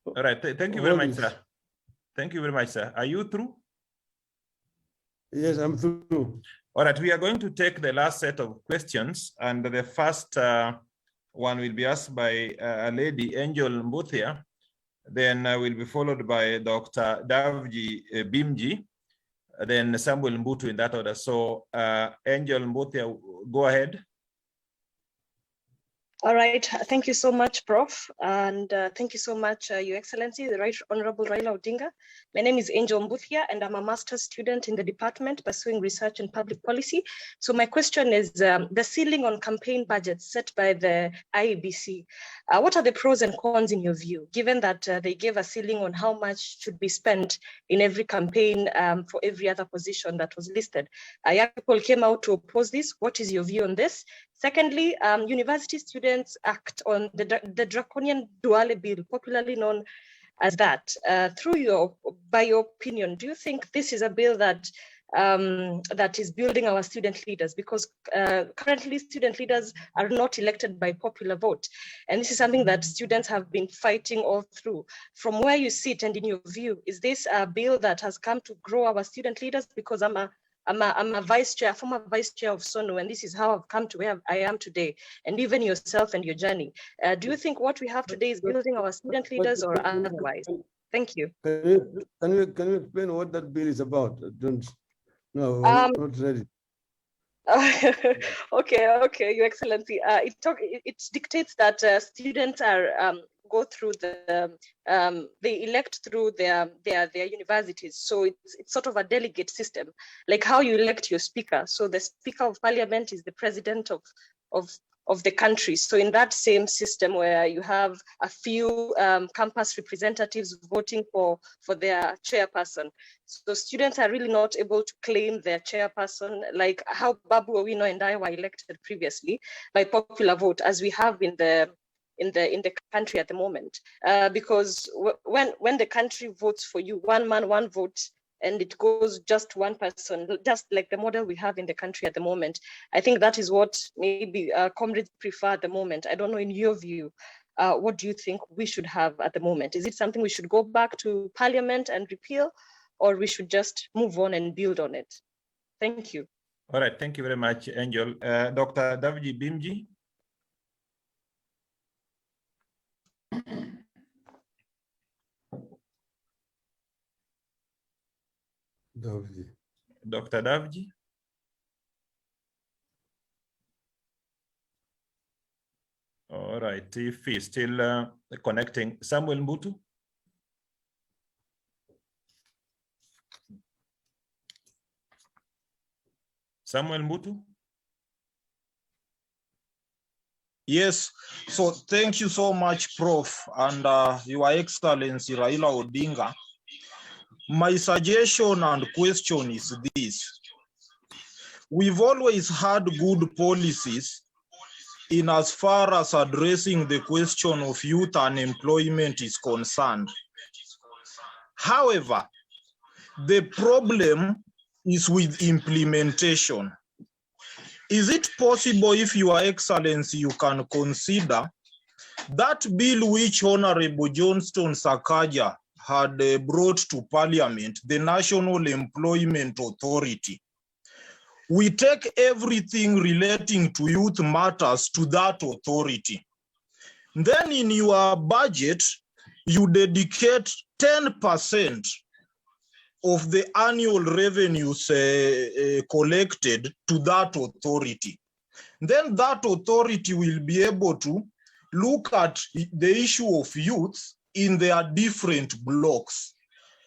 All right, thank you very much, sir. Thank you very much, sir. Are you through? Yes, I'm through. All right, we are going to take the last set of questions, and the first one will be asked by a lady, Angel Mbuthia, then will be followed by Dr. Davji Bimji, then Samuel Mbutu in that order. So Angel Mbuthia, go ahead. All right, thank you so much, Prof. And thank you so much, Your Excellency, the Right Honorable Raila Odinga. My name is Angel Mbuthia, and I'm a master's student in the department pursuing research and public policy. So my question is the ceiling on campaign budgets set by the IEBC. What are the pros and cons in your view, given that they gave a ceiling on how much should be spent in every campaign for every other position that was listed? Young people came out to oppose this. What is your view on this? Secondly, university students act on the draconian Duale bill, popularly known as that. By your opinion, do you think this is a bill that that is building our student leaders? Because currently student leaders are not elected by popular vote. And this is something that students have been fighting all through. From where you sit and in your view, is this a bill that has come to grow our student leaders? Because I'm a vice chair, former vice chair of SONU, and this is how I've come to where I am today, and even yourself and your journey. Do you think what we have today is building our student leaders or otherwise? Thank you. Can you explain what that bill is about? No, I'm not ready. Okay, Your Excellency. It dictates that students are go through they elect through their universities. So it's sort of a delegate system, like how you elect your speaker. So the Speaker of Parliament is the president of the country. So in that same system where you have a few campus representatives voting for their chairperson. So students are really not able to claim their chairperson, like how Babu Owino and I were elected previously by popular vote, as we have in the country at the moment. Because when the country votes for you, one man, one vote, and it goes just one person, just like the model we have in the country at the moment. I think that is what maybe comrades prefer at the moment. I don't know, in your view, what do you think we should have at the moment? Is it something we should go back to Parliament and repeal, or we should just move on and build on it? Thank you. All right, thank you very much, Angel. Dr. Davji Bimji. Davji. Dr. Davji. All right, if he's still connecting, Samuel Mbutu. Samuel Mbutu. Yes, so thank you so much, Prof. And Your Excellency Raila Odinga. My suggestion and question is this. We've always had good policies in as far as addressing the question of youth unemployment is concerned. However, the problem is with implementation. Is it possible, if Your Excellency, you can consider that bill which Honorable Johnston Sakaja had brought to Parliament, the National Employment Authority? We take everything relating to youth matters to that authority. Then in your budget, you dedicate 10% of the annual revenues collected to that authority. Then that authority will be able to look at the issue of youth in their different blocks.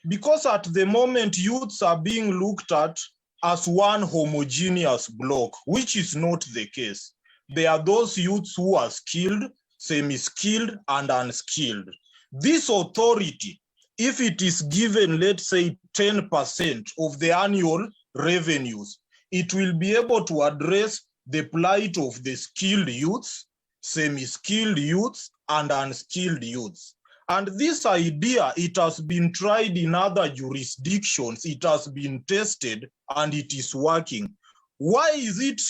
Because at the moment, youths are being looked at as one homogeneous block, which is not the case. There are those youths who are skilled, semi-skilled, and unskilled. This authority, if it is given, let's say, 10% of the annual revenues, it will be able to address the plight of the skilled youths, semi-skilled youths, and unskilled youths. And this idea, it has been tried in other jurisdictions, it has been tested, and it is working. Why is it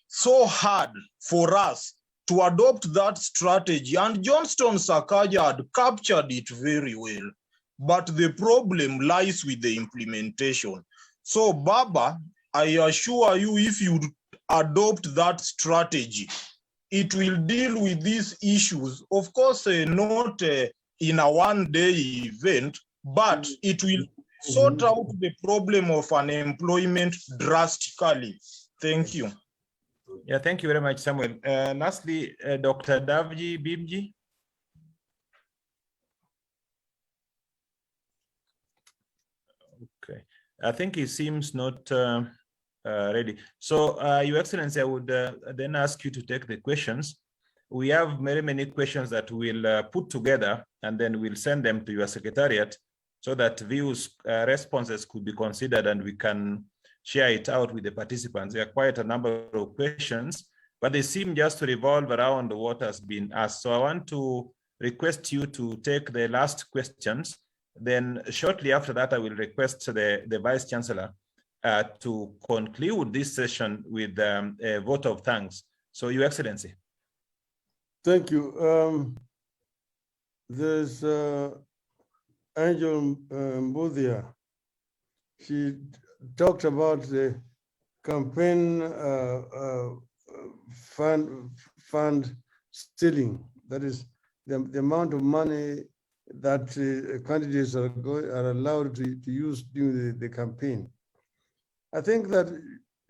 so hard for us to adopt that strategy? And Johnston Sakaja had captured it very well. But the problem lies with the implementation. So, Baba, I assure you, if you adopt that strategy, it will deal with these issues. Of course, not in a one-day event, but it will sort out the problem of unemployment drastically. Thank you. Yeah, thank you very much, Samuel. Lastly, Dr. Davji Bimji. Okay, I think he seems not ready. So, Your Excellency, I would then ask you to take the questions. We have many questions that we'll put together, and then we'll send them to your secretariat so that views, responses could be considered, and we can share it out with the participants. There are quite a number of questions, but they seem just to revolve around what has been asked. So I want to request you to take the last questions. Then shortly after that, I will request the Vice Chancellor to conclude this session with a vote of thanks. So, Your Excellency. Thank you. There's Angel Mbuthia. She talked about the campaign fund stealing. That is the amount of money that candidates are allowed to use during the campaign. I think that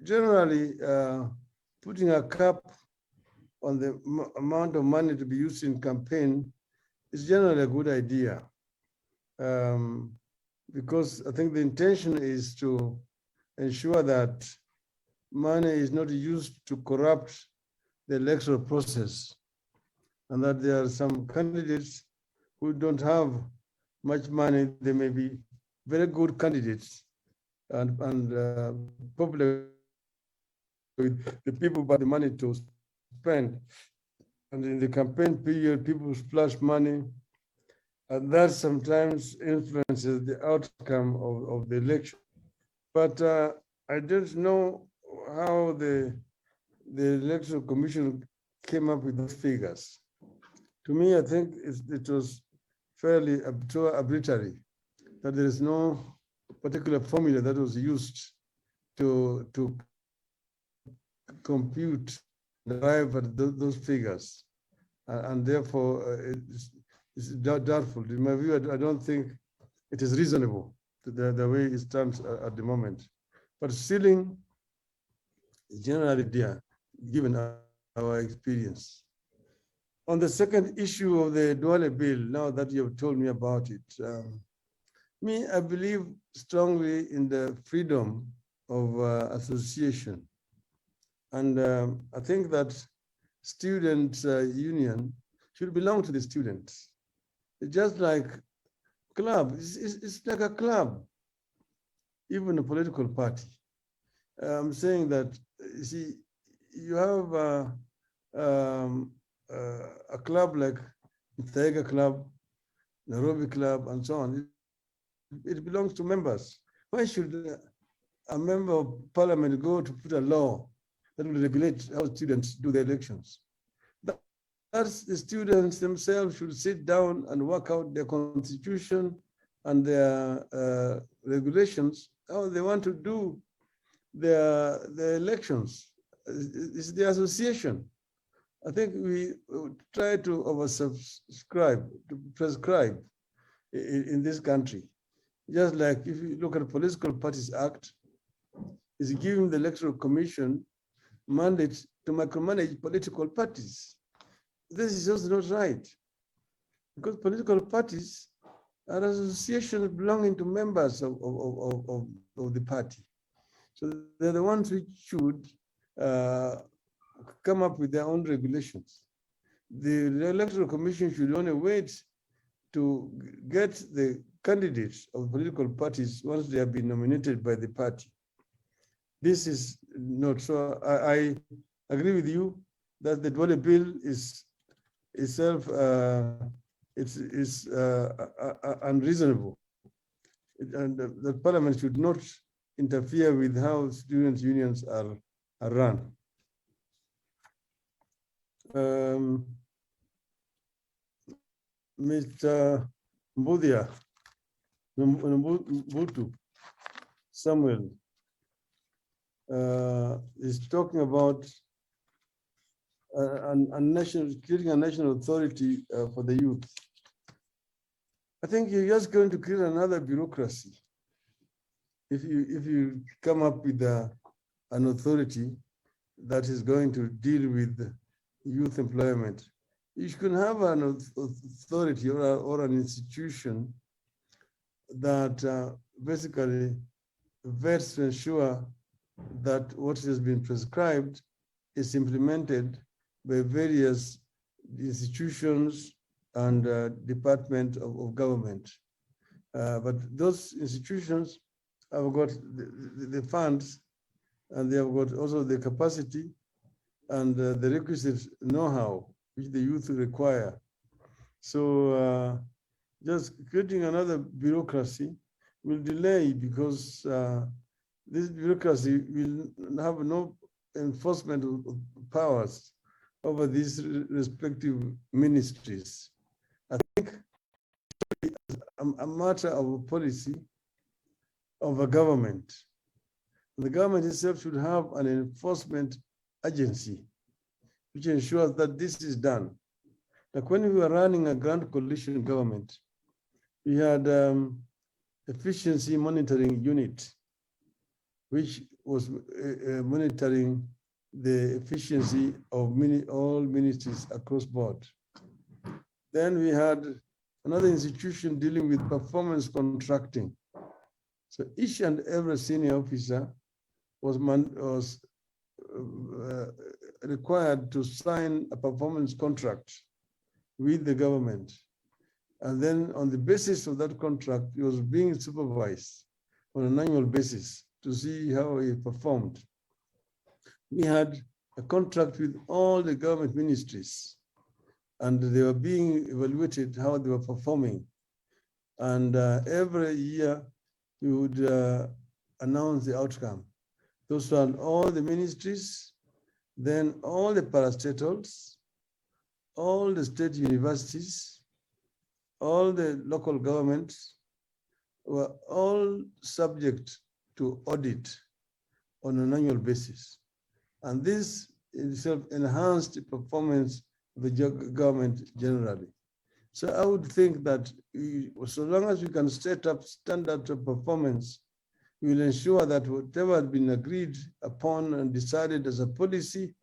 generally putting a cap on the amount of money to be used in campaign it's generally a good idea, because I think the intention is to ensure that money is not used to corrupt the electoral process, and that there are some candidates who don't have much money. They may be very good candidates and popular with the people, but the money to spend. And in the campaign period, people splash money, and that sometimes influences the outcome of the election. But I don't know how the Electoral Commission came up with those figures. To me, I think it was fairly arbitrary, that there is no particular formula that was used to compute, arrive at those figures. And therefore, it's doubtful. In my view, I don't think it is reasonable the way it stands at the moment. But ceiling is generally there, given our experience. On the second issue of the Duale bill, now that you have told me about it, I believe strongly in the freedom of association. And I think that student union should belong to the students. It's just like club, it's like a club, even a political party. I'm saying that, you see, you have a club like Thaiga Club, Nairobi Club, and so on. It belongs to members. Why should a member of parliament go to put a law that will regulate how students do the elections? That's the students themselves should sit down and work out their constitution and their regulations, how they want to do their elections. It's the association. I think we try to oversubscribe, to prescribe in this country. Just like if you look at the Political Parties Act, it's giving the Electoral Commission mandate to micromanage political parties. This is just not right, because political parties are associations belonging to members of the party. So they're the ones which should come up with their own regulations. The Electoral Commission should only wait to get the candidates of political parties once they have been nominated by the party. This is not so. I agree with you that the Duale bill is itself unreasonable, and the parliament should not interfere with how students' unions are run. Mr. Mbutu Samuel is talking about creating a national authority for the youth. I think you're just going to create another bureaucracy if you come up with an authority that is going to deal with youth employment. You can have an authority or an institution that basically vets to ensure that what has been prescribed is implemented by various institutions and departments of government. But those institutions have got the funds, and they have got also the capacity and the requisite know-how which the youth require. So just creating another bureaucracy will delay, because this bureaucracy will have no enforcement of powers over these respective ministries. I think it's a matter of policy of a government. The government itself should have an enforcement agency which ensures that this is done. Like when we were running a grand coalition government, we had efficiency monitoring unit, which was monitoring the efficiency of all ministries across board. Then we had another institution dealing with performance contracting. So each and every senior officer was required to sign a performance contract with the government. And then on the basis of that contract, he was being supervised on an annual basis to see how he performed. We had a contract with all the government ministries, and they were being evaluated how they were performing. And every year, we would announce the outcome. Those were all the ministries, then all the parastatals, all the state universities, all the local governments were all subject to audit on an annual basis. And this itself enhanced the performance of the government generally. So I would think that so long as we can set up standards of performance, we will ensure that whatever has been agreed upon and decided as a policy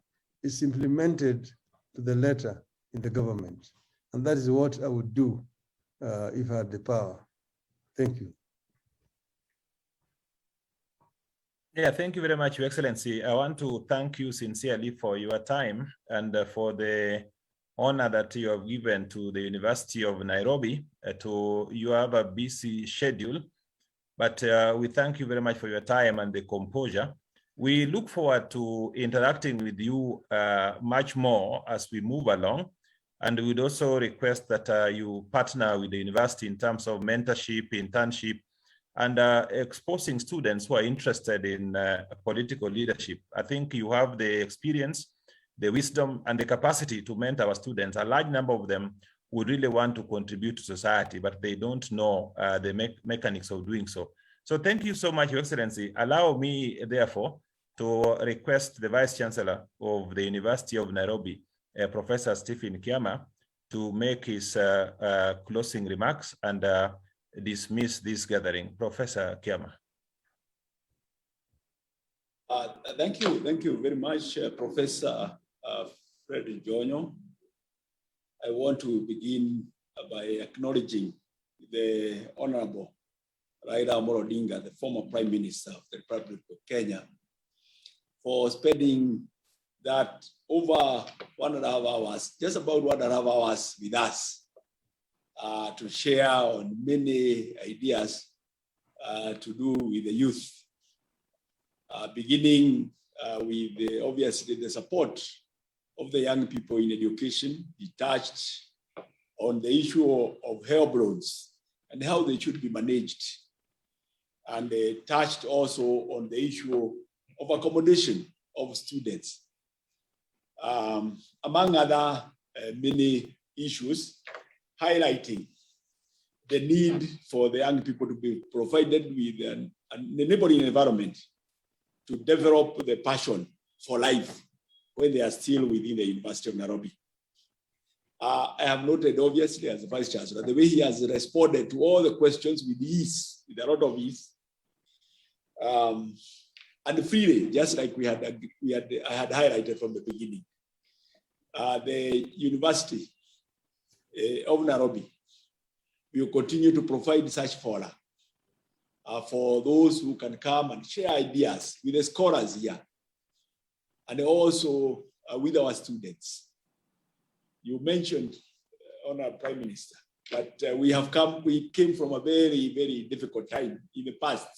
is implemented to the letter in the government. And that is what I would do if I had the power. Thank you. Yeah, thank you very much, Your Excellency. I want to thank you sincerely for your time and for the honor that you have given to the University of Nairobi. You have a busy schedule, but we thank you very much for your time and the composure. We look forward to interacting with you much more as we move along. And we'd also request that you partner with the university in terms of mentorship, internship, and exposing students who are interested in political leadership. I think you have the experience, the wisdom, and the capacity to mentor our students. A large number of them would really want to contribute to society, but they don't know the mechanics of doing so. So thank you so much, Your Excellency. Allow me, therefore, to request the Vice Chancellor of the University of Nairobi, Professor Stephen Kiama, to make his closing remarks and dismiss this gathering. Professor Kiama. Thank you very much, Professor Fred Jonyo. I want to begin by acknowledging the Honorable Raila Odinga, the former Prime Minister of the Republic of Kenya, for spending that over 1.5 hours, just about 1.5 hours with us to share on many ideas to do with the youth, beginning with obviously the support of the young people in education. He touched on the issue of help loans and how they should be managed. And they touched also on the issue of accommodation of students. Among other many issues, highlighting the need for the young people to be provided with an enabling environment to develop the passion for life when they are still within the University of Nairobi. I have noted, obviously, as the Vice Chancellor, the way he has responded to all the questions with ease, with a lot of ease, and freely, just like I had highlighted from the beginning. The University of Nairobi will continue to provide such fora for those who can come and share ideas with the scholars here, and also with our students. You mentioned, Honorable Prime Minister, that we came from a very, very difficult time in the past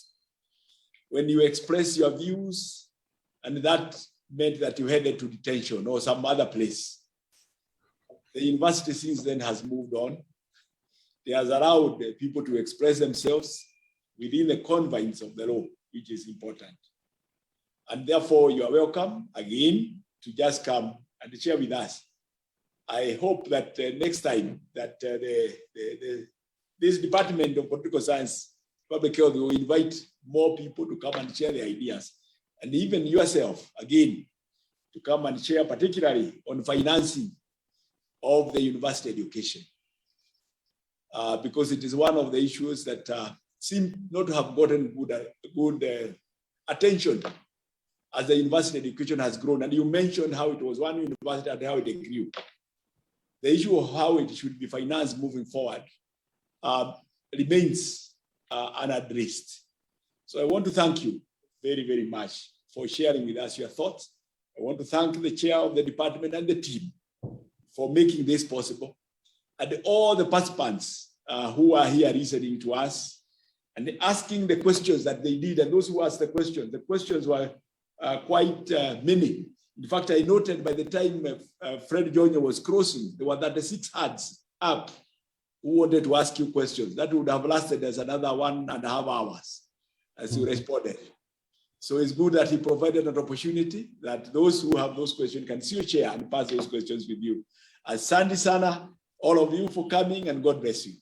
when you expressed your views, and that meant that you headed to detention or some other place. The university since then has moved on. It has allowed people to express themselves within the confines of the law, which is important. And therefore, you are welcome again to just come and share with us. I hope that next time that this Department of Political Science, Public Health will invite more people to come and share their ideas, and even yourself, again, to come and share, particularly on financing of the university education. Because it is one of the issues that seem not to have gotten good attention as the university education has grown. And you mentioned how it was one university and how it grew. the issue of how it should be financed moving forward remains unaddressed. So I want to thank you very, very much for sharing with us your thoughts. I want to thank the chair of the department and the team for making this possible, and all the participants who are here listening to us and asking the questions that they did, and those who asked the questions were quite many. In fact, I noted by the time Fred Jr. was crossing, there were 36 hands up who wanted to ask you questions. That would have lasted as another 1.5 hours as you responded. So it's good that he provided an opportunity that those who have those questions can still share and pass those questions with you. Asante sana, all of you, for coming, and God bless you.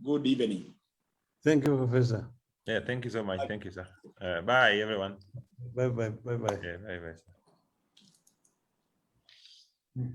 Good evening. Thank you, Professor. Yeah, thank you so much. Thank you, sir. Bye, everyone. Bye-bye. Bye-bye. Yeah, bye, bye.